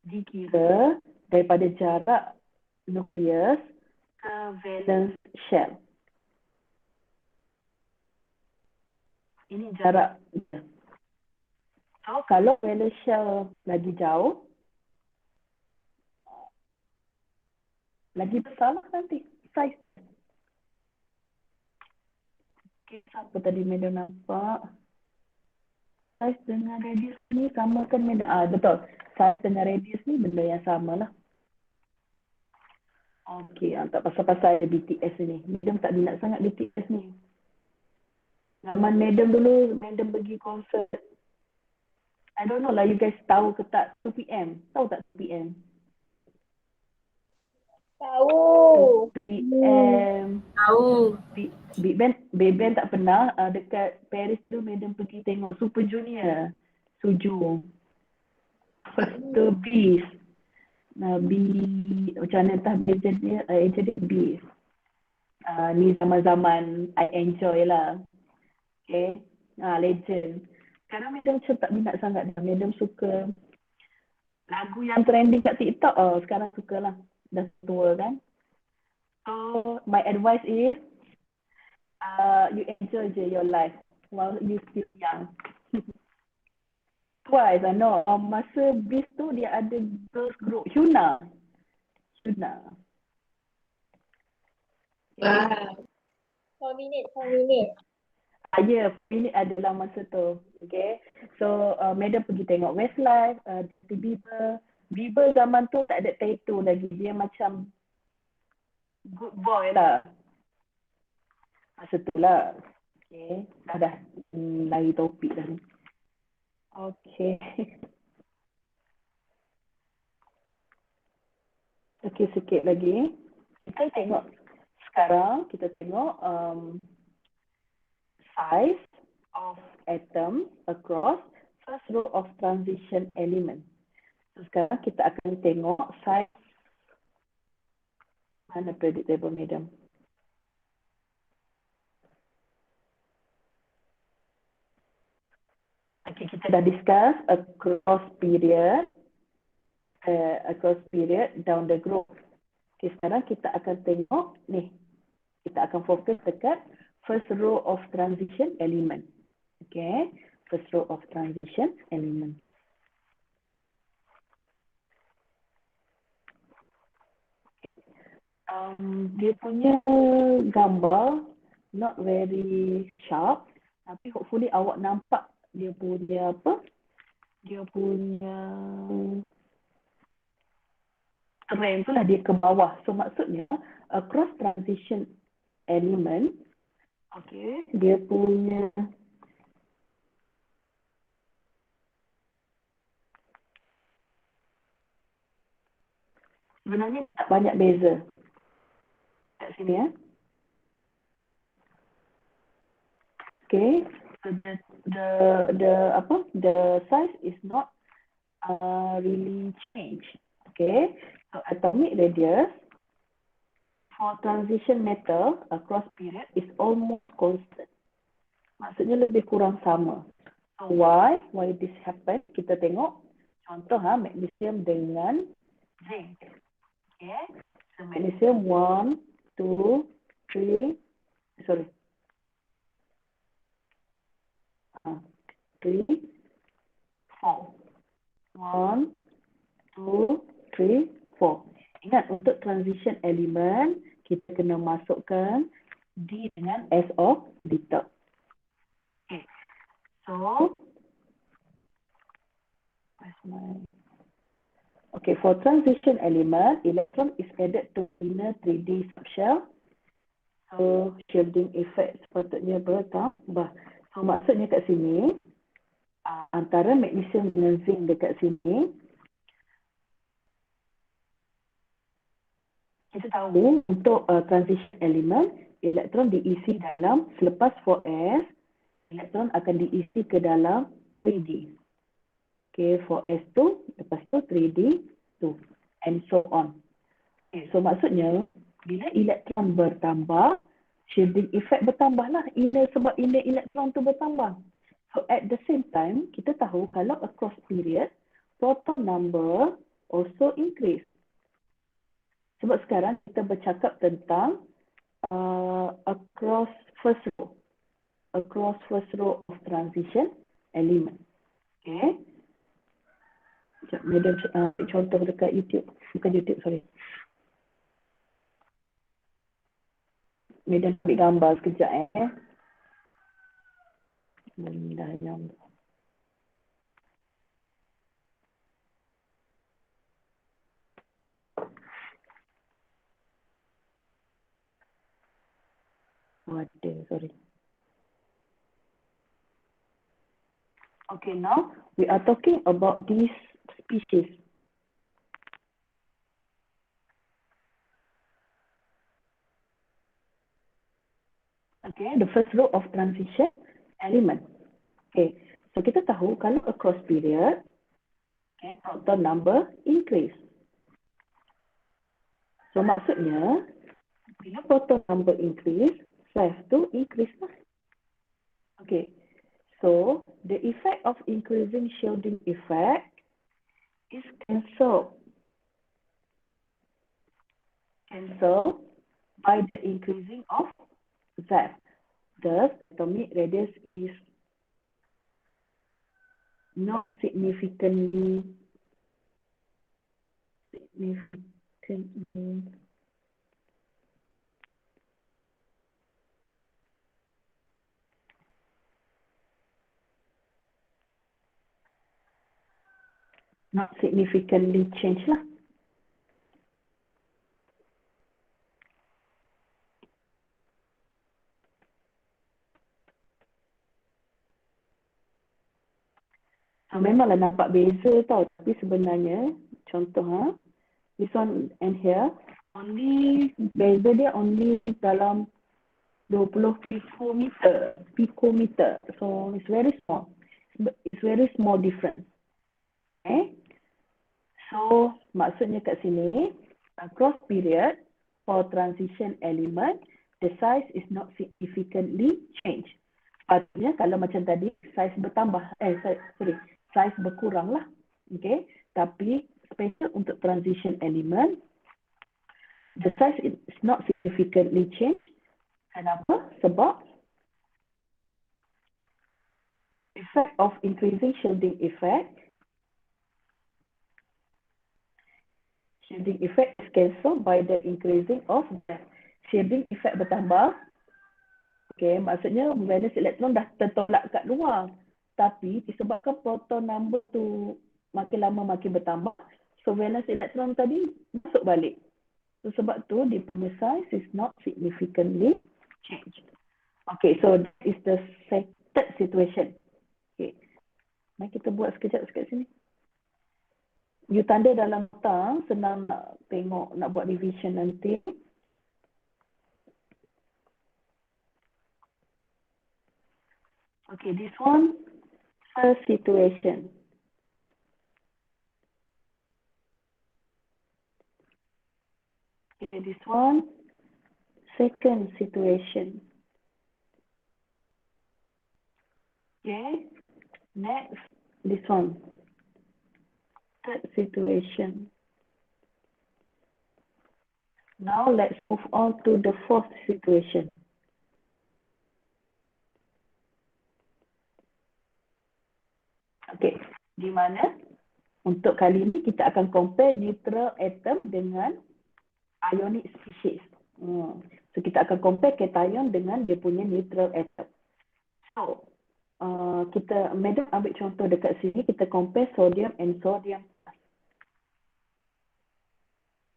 dikira daripada jarak nukleus ke valence shell. Ini jarak. So, kalau valence shell lagi jauh, lagi besar lah nanti size. Okay, siapa tadi Madam nampak? Size dengan radius ni sama kan Madam? Betul. Size dengan radius ni benda yang sama lah. Okay, tak pasal-pasal BTS ni. Madam tak minat sangat BTS ni. Zaman Madam dulu, Madam pergi konsert. I don't know lah you guys tahu ke tak 2PM. Tahu tak 2PM? Tahu. 2PM. Tahu. Big Band tak pernah. Dekat Paris tu Madam pergi tengok Super Junior. Suju. Lepas tu Beast. Macam mana entah agent dia Beast. Ni zaman-zaman I enjoy lah. Okay. Legend. Sekarang Madam macam tak minat sangat dah. Madam suka lagu yang trending kat TikTok. Sekarang suka lah. Dah tua kan. So my advice is you enjoy je your life while you still young. Twice, I know. Masa Beast tu dia ada girls group. Hyuna. Wow. 4 minit. Ya, ini adalah masa tu. Okay. So, Madam pergi tengok Westlife, Bieber zaman tu tak ada tattoo lagi. Dia macam good boy lah. Masa tu lah. Okay. Dah lari topik dah ni. Okay. Okay, sikit lagi. Kita tengok sekarang, size of atom across first row of transition element. So, sekarang kita akan tengok size. Mana predictable Madam? Okay, kita dah discuss across period down the group. Okay, sekarang kita akan tengok ni. Kita akan fokus dekat first row of transition element. Okay, first row of transition element. Dia punya gambar not very sharp, tapi hopefully awak nampak dia punya apa? Dia punya trend tu lah, dia ke bawah. So maksudnya across transition element, okay, dia punya sebenarnya tak banyak beza kat sini ya. Okay, so the size is not really change. Okay, so atomic radius for transition metal across period is almost constant. Maksudnya lebih kurang sama. So why this happen? Kita tengok contoh magnesium dengan zinc. Okay, so magnesium 1, 2, 3, 3, 4. 1, 2, 3, 4. Ingat, untuk transition element, kita kena masukkan D dengan S orbital. Okay. So, for transition element, electron is added to inner 3D subshell. So, shielding effect sepatutnya bertambah. So, maksudnya kat sini, antara magnesium dengan zinc dekat sini, kita tahu untuk transition element, elektron diisi dalam, selepas 4s, elektron akan diisi ke dalam 3D. Okay, 4s2, lepas tu 3D2, and so on. Okay, so maksudnya, bila elektron bertambah, shielding effect bertambah lah, sebab inner elektron tu bertambah. So at the same time, kita tahu kalau across period, proton number also increase. Sebab sekarang kita bercakap tentang across first row of transition element. Okay. Sekejap, Madam contoh dekat YouTube. Bukan YouTube, sorry. Madam ambil gambar sekejap Bismillahirrahmanirrahim. Sorry. Okay, now we are talking about these species. Okay, the first row of transition element. Okay, so kita tahu kalau across period, okay, proton number increase. So maksudnya, bila proton number increase, size tu increase lah. Okay, so the effect of increasing shielding effect is cancelled by the increasing of Z. Thus, atomic radius is not significantly change lah. Memanglah nampak beza tau, tapi sebenarnya contoh this one and here only beza dia only dalam 20 picometer. So it's very small difference. Okay. So maksudnya kat sini across period for transition element the size is not significantly changed. Artinya kalau macam tadi size bertambah size berkurang lah. Okay, tapi special untuk transition element the size is not significantly changed. Kenapa? Sebab effect of increasing shielding effect Shielding effect is cancelled by the increasing of gas. Shielding effect bertambah. Okay, maksudnya valence elektron dah tertolak kat luar. Tapi disebabkan proton number tu makin lama makin bertambah, so valence elektron tadi masuk balik. So sebab tu the size is not significantly changed. Okay, so that is the third situation. Okay, mari kita buat sekejap kat sini. You tanda dalam nota, senang nak tengok, nak buat revision nanti. Okay, this one, first situation. Okay, this one, second situation. Okay, next, this one, third situation. Now let's move on to the fourth situation. Okay, di mana untuk kali ini kita akan compare neutral atom dengan ionic species. So kita akan compare cation dengan dia punya neutral atom. So madam ambil contoh dekat sini, kita compare sodium and sodium.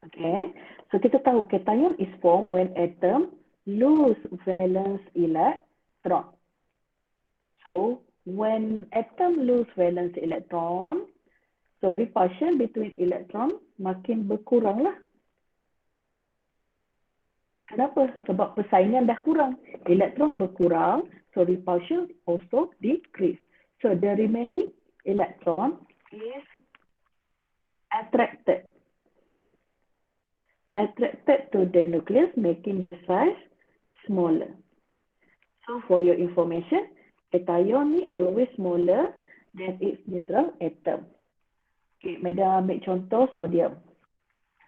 Okay, so kita tahu cation is formed when atom lose valence electron. So when atom lose valence electron, so repulsion between electron makin berkurang lah. Kenapa? Sebab persaingan dah kurang. Elektron berkurang, so repulsion also decrease. So the remaining electron is attracted to the nucleus, making the size smaller. So for your information, cation is always smaller than its neutral atom. Okay, madam ambil contoh sodium.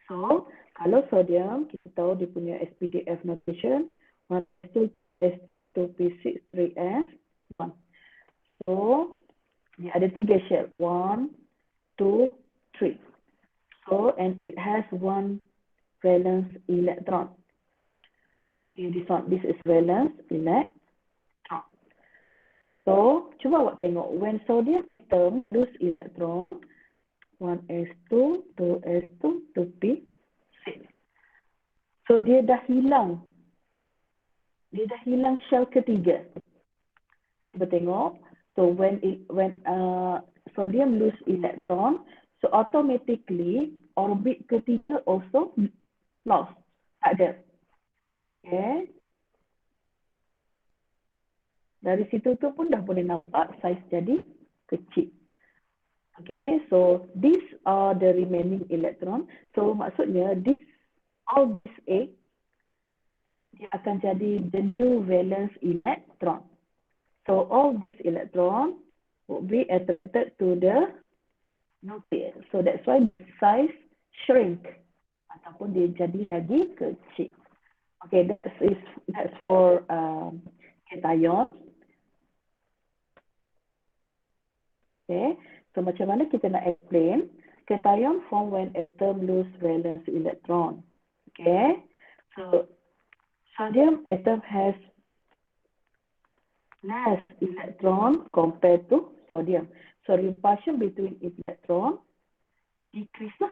So kalau sodium, kita tahu dia punya SPDF notation 1s2s2p6 3s1. So dia ada 3 shell, 1, 2, 3. So and it has 1 valence electron. Okay, this is valence electron. So cuba awak tengok, when sodium atom lose electron, 1s2, 2s2, 2p6. So dia dah hilang shell ketiga. Cuba tengok. So when sodium lose electron, so automatically orbit ketiga also lost. Tak ada. Okay. Dari situ tu pun dah boleh nampak size jadi kecil. Okay, so these are the remaining electron. So maksudnya all this A, dia akan jadi the new valence electron. So all these electron will be attracted to the nucleus. So that's why the size shrink ataupun dia jadi lagi kecil. Okay, that's for cation. Okay. So macam mana kita nak explain? Cation form when atom lose valence electron. Okay. So sodium atom has less electron compared to sodium. So repulsion between electron decrease lah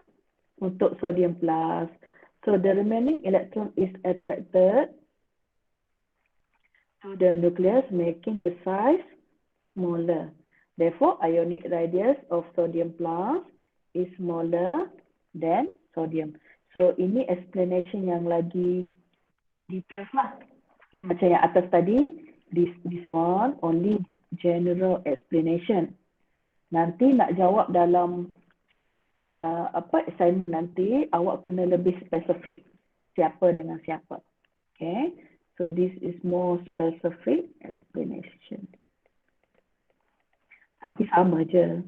untuk sodium plus. So the remaining electron is attracted to the nucleus, making the size smaller. Therefore, ionic radius of sodium plus is smaller than sodium. So, ini explanation yang lagi details lah. Macam yang atas tadi, this one only general explanation. Nanti nak jawab dalam assignment nanti, awak kena lebih spesifik siapa dengan siapa. Okay, so this is more specific explanation. Sama je.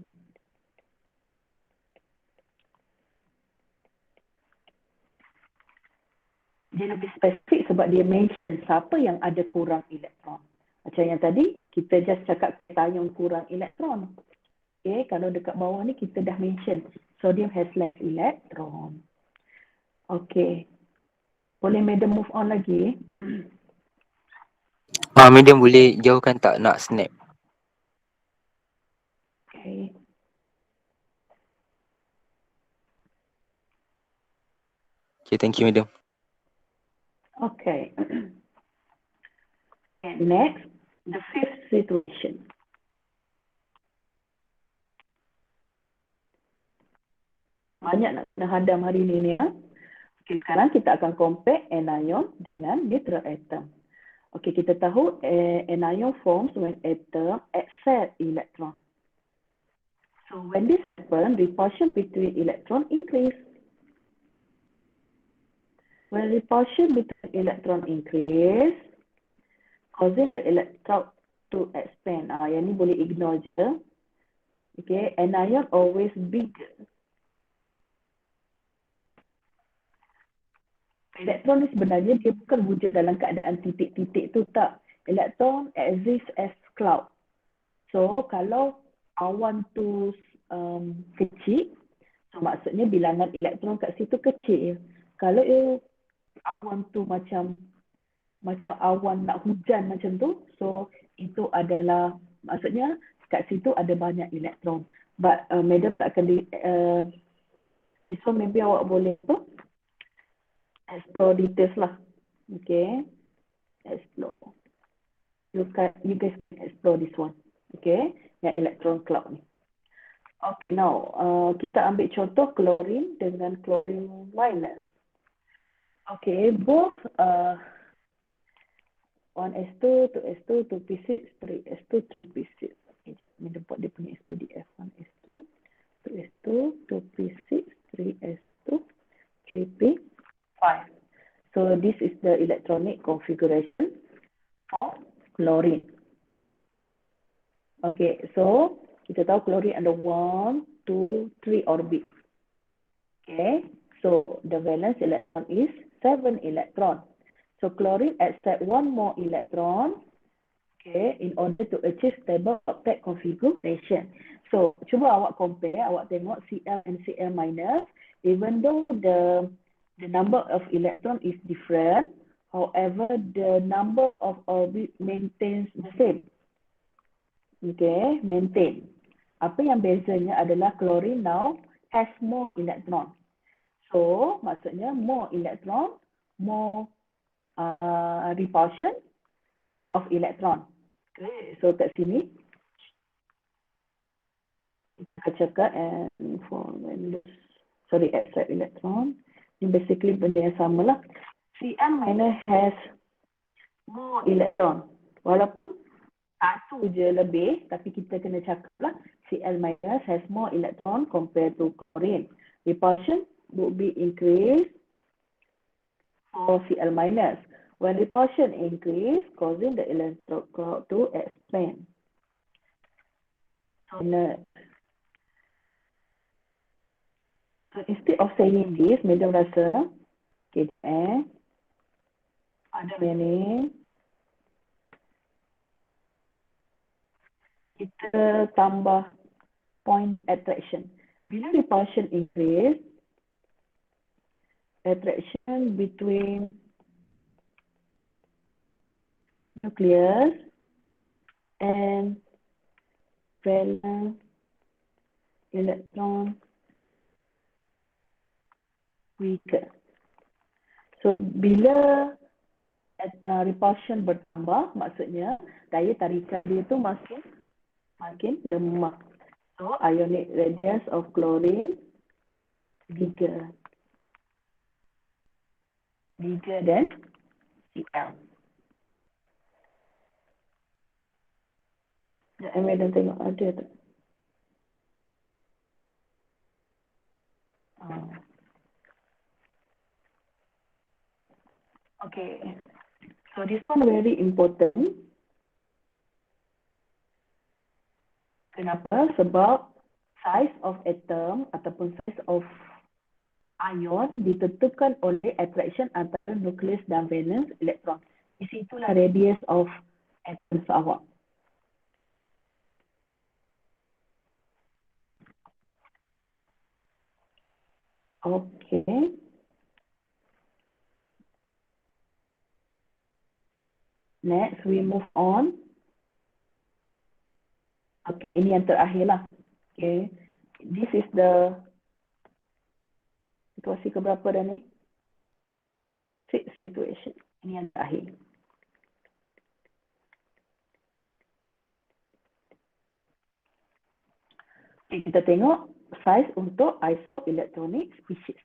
Dia lebih spesifik sebab dia mention siapa yang ada kurang elektron. Macam yang tadi, kita just cakap cation kurang elektron. Okay, kalau dekat bawah ni kita dah mention sodium has less electron. Okay. Boleh madam move on lagi? Medium boleh jauhkan tak nak snap? Okay. Okay, thank you, madam. Okay. And next, the fifth situation. Banyak nak kena hadam hari ni ya. Okay, sekarang kita akan compare anion dengan neutral atom. Okay, kita tahu anion forms when atom accept electron. So when this happens, repulsion between electron increase. When repulsion between electron increase, causing the electron to expand. Yang ni boleh ignore je. Okay, anion always bigger. Elektron ni sebenarnya dia bukan wujud dalam keadaan titik-titik tu, tak. Elektron exist as cloud. So kalau awan tu kecil, so maksudnya bilangan elektron kat situ kecil. Kalau awan tu macam awan nak hujan macam tu, so itu adalah maksudnya kat situ ada banyak elektron. But madam tak akan so maybe awak boleh tu explore details lah. Okay. Explore. You guys can explore this one. Okay. Yang electron cloud ni. Okay, now kita ambil contoh chlorine dengan chlorine minus. Okay, both 1s2, 2s2, 2p6, 3s2, 3p6. Okay, kita buat dia punya SPDF. 1s2, 2s2, 2p6, 3s2, 3p5. So this is the electronic configuration for chlorine. Okay, so kita tahu chlorine ada 1, 2, 3 orbit. Okay, so the valence electron is 7 electron. So chlorine accept one more electron, okay, in order to achieve stable octet configuration. So cuba awak compare, awak tengok Cl and Cl minus, even though the number of electron is different, however the number of orbit maintains the same. Okay, maintain. Apa yang bezanya adalah chlorine now has more electron. So maksudnya more electron, more repulsion of electron. Okay, so kat sini kita cakap and for accept electron. Ini basically benda yang sama lah. Cl minus has more electron. Walaupun satu je lebih, tapi kita kena cakap lah Cl minus has more electron compared to chlorine. Repulsion would be increased for Cl minus. When repulsion increase, causing the electron cloud to expand. So instead of saying this, madam rasa, okay, ada ni, kita tambah point attraction. Bila repulsion increase, attraction between nucleus and valence electron weaker. So bila repulsion bertambah, maksudnya daya tarikan dia tu makin lemah. So ionic radius of chlorine bigger than Cl. Madam tengok ada tak? Okay, so this one very important. Kenapa? Sebab size of atom ataupun size of ion ditentukan oleh attraction antara nukleus dan valence elektron. Di situlah radius of atoms awak. Okay. Next, we move on. Okay, ini yang terakhir lah. Okay, this is the situasi keberapa dah ni? Sixth situation. Ini yang terakhir. Okay, kita tengok size untuk isoelectronic species.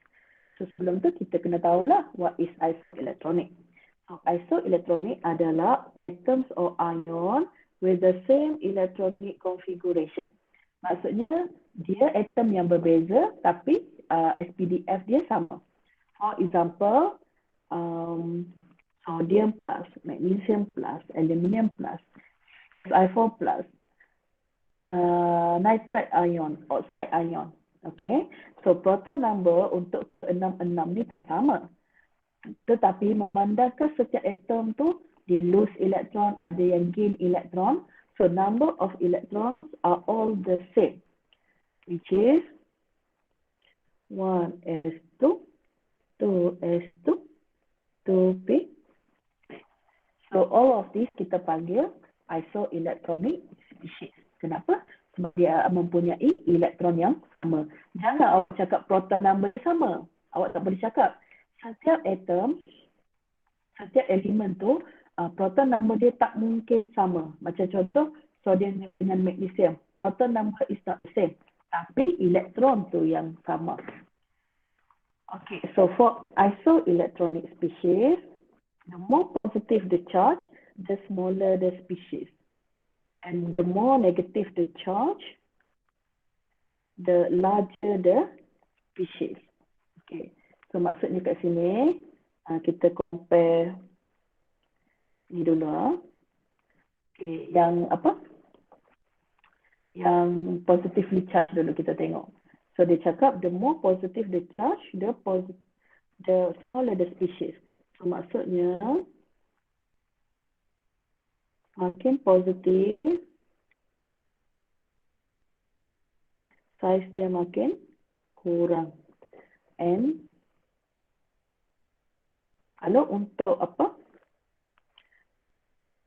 So sebelum tu kita kena tahulah what is isoelectronic. So isoelectronic adalah atoms or ion with the same electronic configuration. Maksudnya dia atom yang berbeza tapi SPDF dia sama. For example, sodium plus, magnesium plus, aluminium plus, Si4 plus, nitride ion, oxide ion. Okay, so proton number untuk 66 ni sama. Tetapi memandangkan setiap atom tu dia lose electron, ada yang gain electron. So number of electrons are all the same, which is 1s2, 2s2, 2p. So all of this kita panggil isoelectronic species. Kenapa? Sebab dia mempunyai elektron yang sama. Jangan awak cakap proton number sama. Awak tak boleh cakap. Setiap atom, setiap elemen tu, proton number dia tak mungkin sama. Macam contoh, sodium dengan magnesium. Proton number is not the same. Tapi elektron tu yang sama. Okay, so for isoelectronic species, the more positive the charge, the smaller the species. And the more negative the charge, the larger the species. Okay. So maksudnya kat sini kita compare ni dulu. Okay, yang apa? Yang positively charged dulu kita tengok. So dia cakap the more positive the charge, the smaller the species. So maksudnya makin positif, size dia makin kurang. And kalau untuk apa?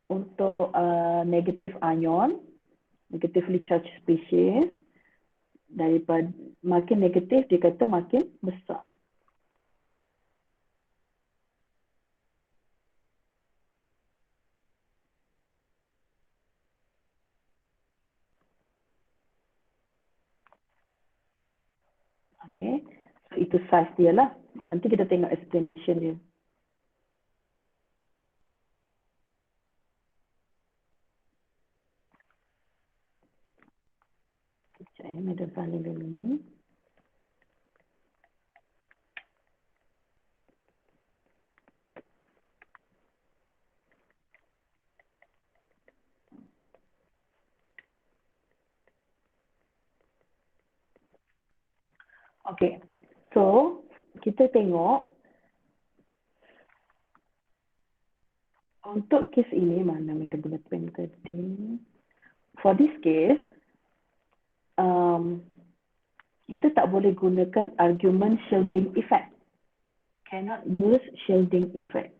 Untuk negative ion, negatively charged species, daripada makin negatif dia kata makin besar. Okay, so itu size dia lah. Nanti kita tengok explanation dia. Sekejap ya, ada salin dulu ni. Okay, so kita tengok untuk kes ini, mana kita guna pen tadi. For this case, kita tak boleh gunakan argument shielding effect. Cannot use shielding effect.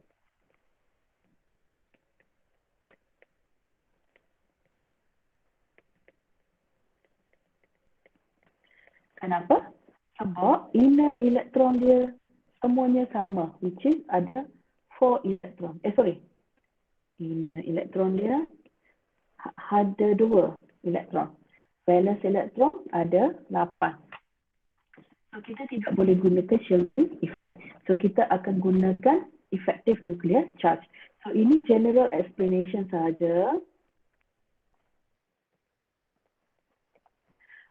Kenapa? Sebab inner elektron dia semuanya sama, which is ada 4 elektron. Inner elektron dia ada 2 elektron. Valence elektron ada 8. So kita tidak boleh gunakan shielding effect. So kita akan gunakan effective nuclear charge. So ini general explanation sahaja.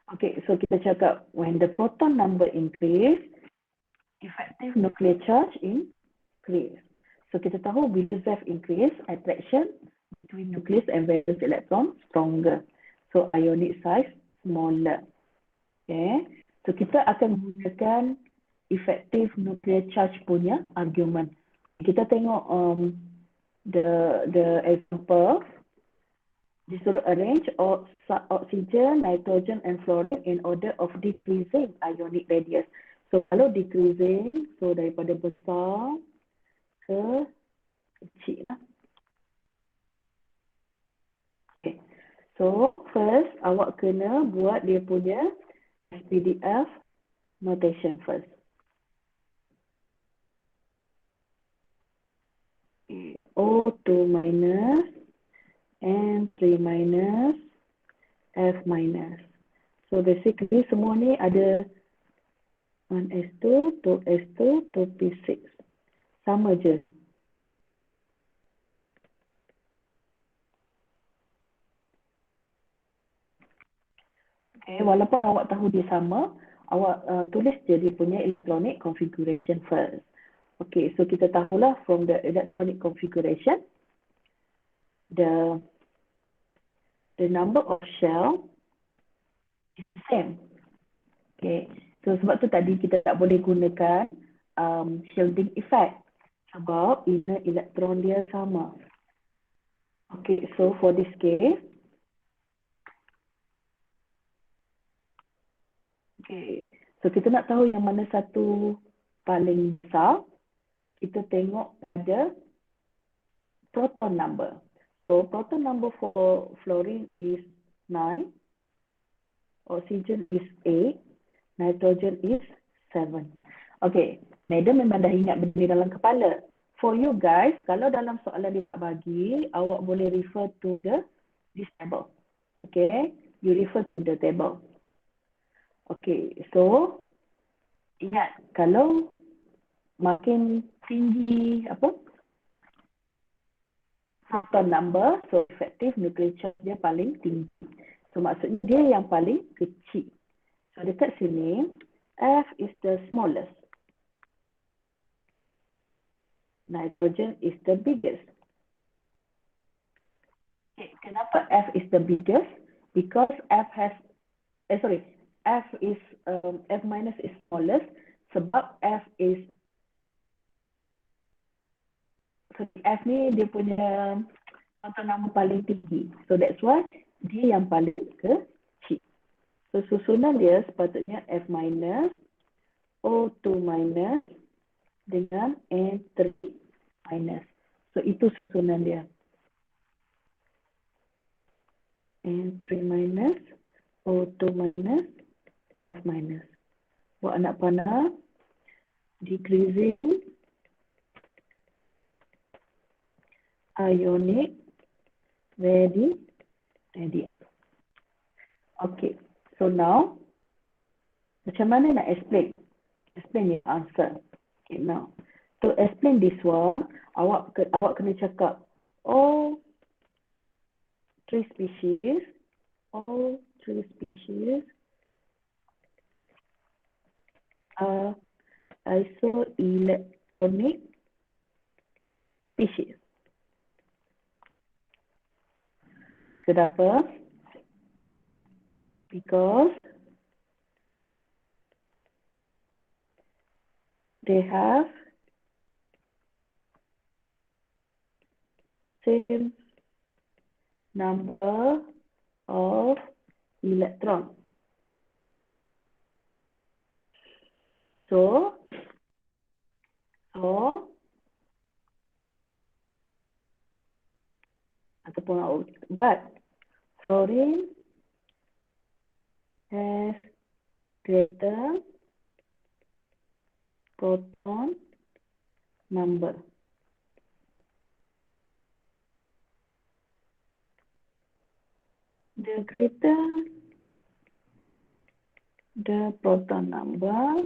Okay, so kita cakap when the proton number increase, effective nuclear charge increase. So kita tahu bila Z increase, attraction between nucleus and valence electron stronger. So ionic size smaller. Okay, so kita akan gunakan effective nuclear charge punya argument. Kita tengok the example. Disuruh arrange oxygen, nitrogen and fluorine in order of decreasing ionic radius. So kalau decreasing, so daripada besar ke kecil lah. So first awak kena buat dia punya SPDF notation first. O2 minus N3 minus F minus. So basically semua ni ada 1s2, 2s2, 2p6. Sama je. Okay, walaupun awak tahu dia sama, awak tulis je dia punya electronic configuration first. Okay, so kita tahulah from the electronic configuration, the number of shell is the same. Okay, so sebab tu tadi kita tak boleh gunakan shielding effect sebab inner elektron dia sama. Okay, so for this case, okay, so kita nak tahu yang mana satu paling besar, kita tengok pada proton number. So proton number for fluorine is 9, oxygen is 8, nitrogen is 7. Okay, madam memang dah ingat benda ni dalam kepala. For you guys, kalau dalam soalan dia tak bagi, awak boleh refer to this table. Okay, you refer to the table. Okay, so ingat kalau makin tinggi proton number, so effective nuclear charge dia paling tinggi. So maksudnya dia yang paling kecil. So dekat sini, F is the smallest. Nitrogen is the biggest. Okay, kenapa F is the biggest? Because F minus is smallest sebab F ni dia punya proton number paling tinggi. So that's why dia yang paling kecil. So susunan dia sepatutnya F minus, O2 minus dengan N3 minus. So itu susunan dia. N3 minus, O2 minus, F minus. Buat anak panah, decreasing ionic ready. Okay, so now macam mana nak explain your answer? Okay, now to explain this one, awak kena cakap all three species are isoelectronic species. Kenapa? Because they have same number of electrons. So but fluorine has greater proton number. The greater the proton number,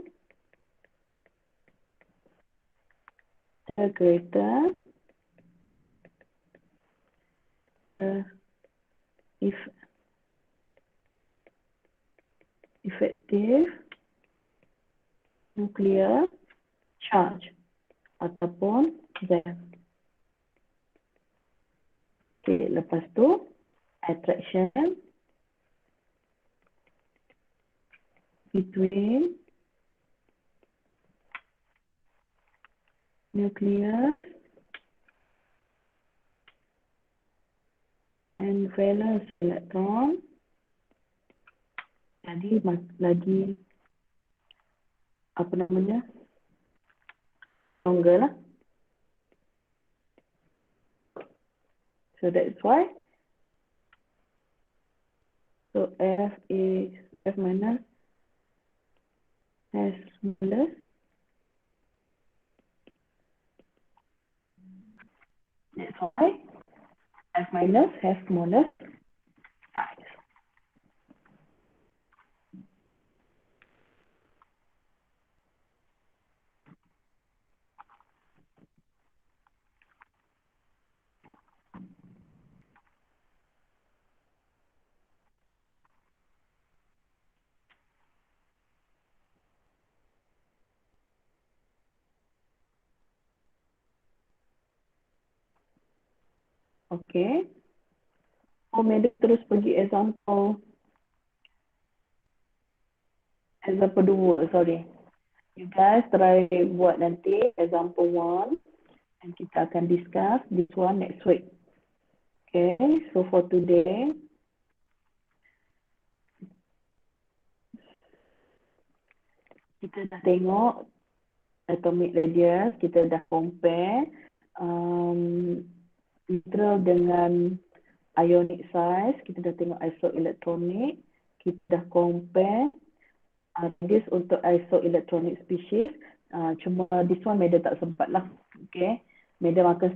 the greater the effective nuclear charge ataupun Z. Okay, lepas tu attraction between nucleus and valence electron. Jadi lagi stronger lah. So that's why So F minus has smallest. That's why F minus has smallest size. Okay. Oh, Madam terus pergi example 2, sorry. You guys try buat nanti example 1 and kita akan discuss this one next week. Okay, so for today, kita dah tengok atomic radius, kita dah compare literal dengan ionic size, kita dah tengok isoelectronic, kita dah compare radius untuk isoelectronic species. Cuma this one Madam tak sempat lah. Okay, Madam akan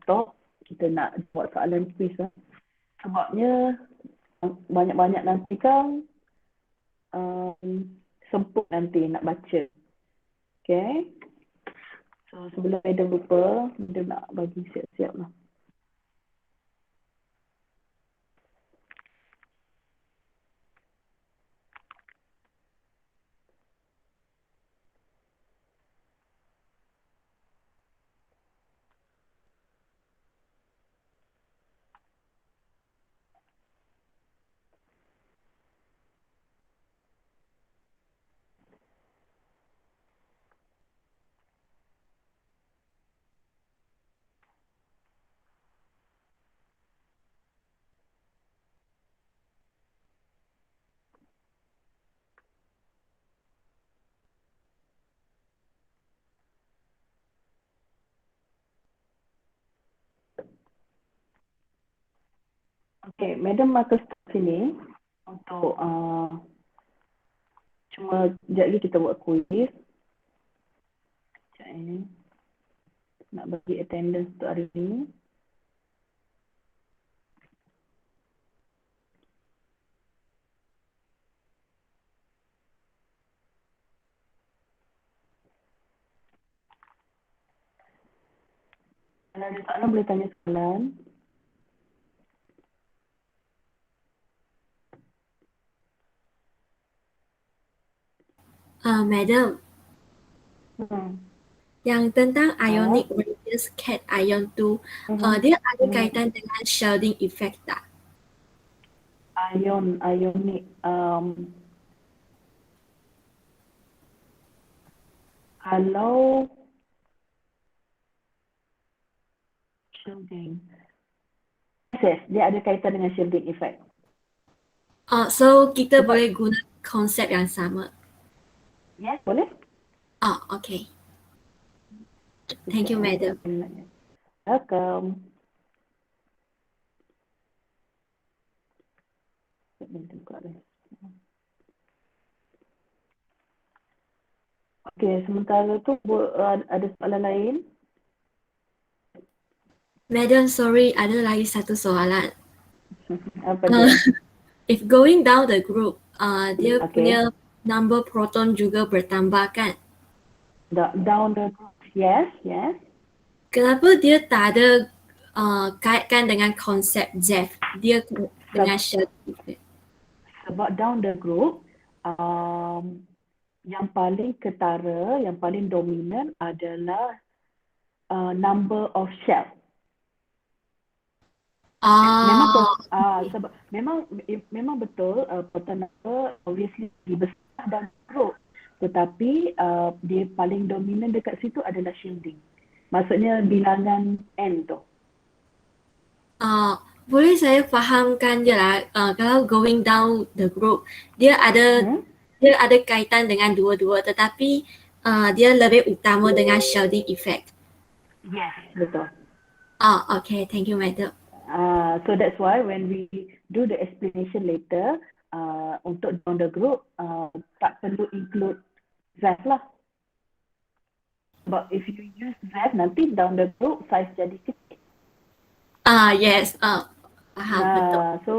stop. Kita nak buat soalan quiz lah. Sebabnya banyak-banyak nanti kan semput nanti nak baca. Okay. So sebelum Madam lupa, Madam nak bagi siap-siap lah. Okay, Madam akan start sini untuk cuma sekejap lagi kita buat quiz. Sekejap ini. Nak bagi attendance untuk hari ini. Kalau ada soalan boleh tanya soalan. Madam, yang tentang ionic radius cation tu, dia ada kaitan dengan shielding effect tak? Ionic, kalau shielding, yes, dia ada kaitan dengan shielding effect. So kita boleh guna konsep yang sama. Yes, boleh? Okay. Thank you, Madam. Welcome. Okay, sementara tu ada soalan lain? Madam, sorry, ada lagi satu soalan. Apa dia? If going down the group, dia Okay. punya number proton juga bertambah kan? Down the group, yes. Kenapa dia tak ada kaitkan dengan konsep Z? Dia dengan shielding effect. Sebab down the group, yang paling ketara, yang paling dominan adalah number of shell. Sebab memang betul proton number obviously lebih besar dalam group, tetapi dia paling dominan dekat situ adalah shielding. Maksudnya bilangan N tu. Boleh saya fahamkan je lah, kalau going down the group, dia ada kaitan dengan dua-dua, tetapi dia lebih utama dengan shielding effect. Yes, betul. Okay, thank you, Madam. So that's why when we do the explanation later, untuk down the group, tak perlu include ZEF lah. But if you use ZEF, nanti down the group size jadi kecil. Yes. Faham, betul. So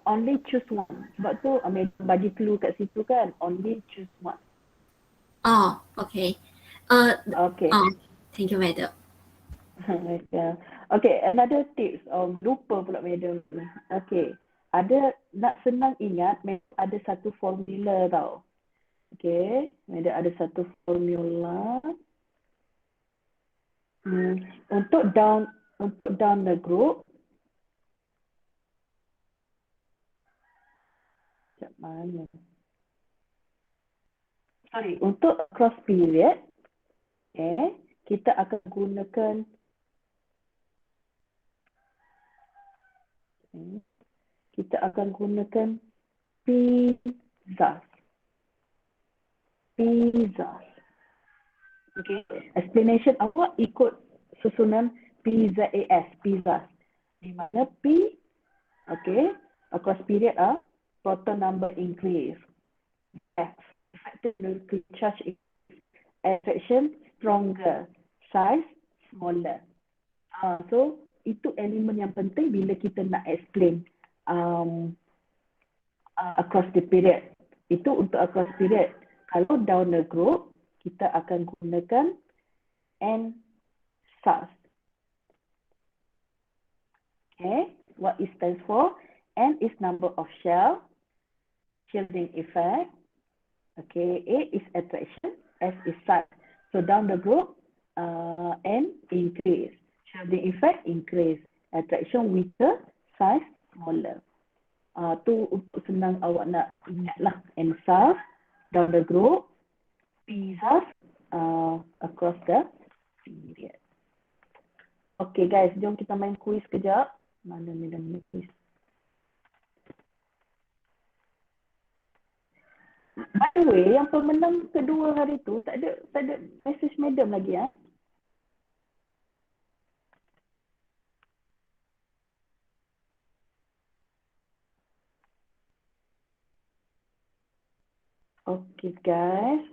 only choose one. Sebab tu bagi clue kat situ kan, only choose one. Oh, okay. Okay. Thank you, madam. Yeah. Okay, another tips. Lupa pula madam. Okay, nak senang ingat, madam ada satu formula tau. Okay, madam ada satu formula. Untuk down the group. Macam mana? Sorry, untuk across period, kita akan gunakan pizzas. Okay, explanation awak ikut susunan PZAS, pizzas. Di mana P, okay, across period proton number increase. F, effective nuclear charge increase. Attraction stronger, size smaller. So itu elemen yang penting bila kita nak explain across the period. Itu untuk across period. Kalau down the group, kita akan gunakan N SAS. Okay, what it stands for? N is number of shell, shielding effect. Okay, A is attraction, S is size. So down the group, N increase, shielding effect increase, attraction weaker, size smaller. Tu untuk senang awak nak ingat lah. N SAS, down the group, pizzas across the period. Okay guys, jom kita main quiz kejap. Mana madam quiz? By the way, yang pemenang kedua hari tu tak ada message madam lagi ya. Okay guys.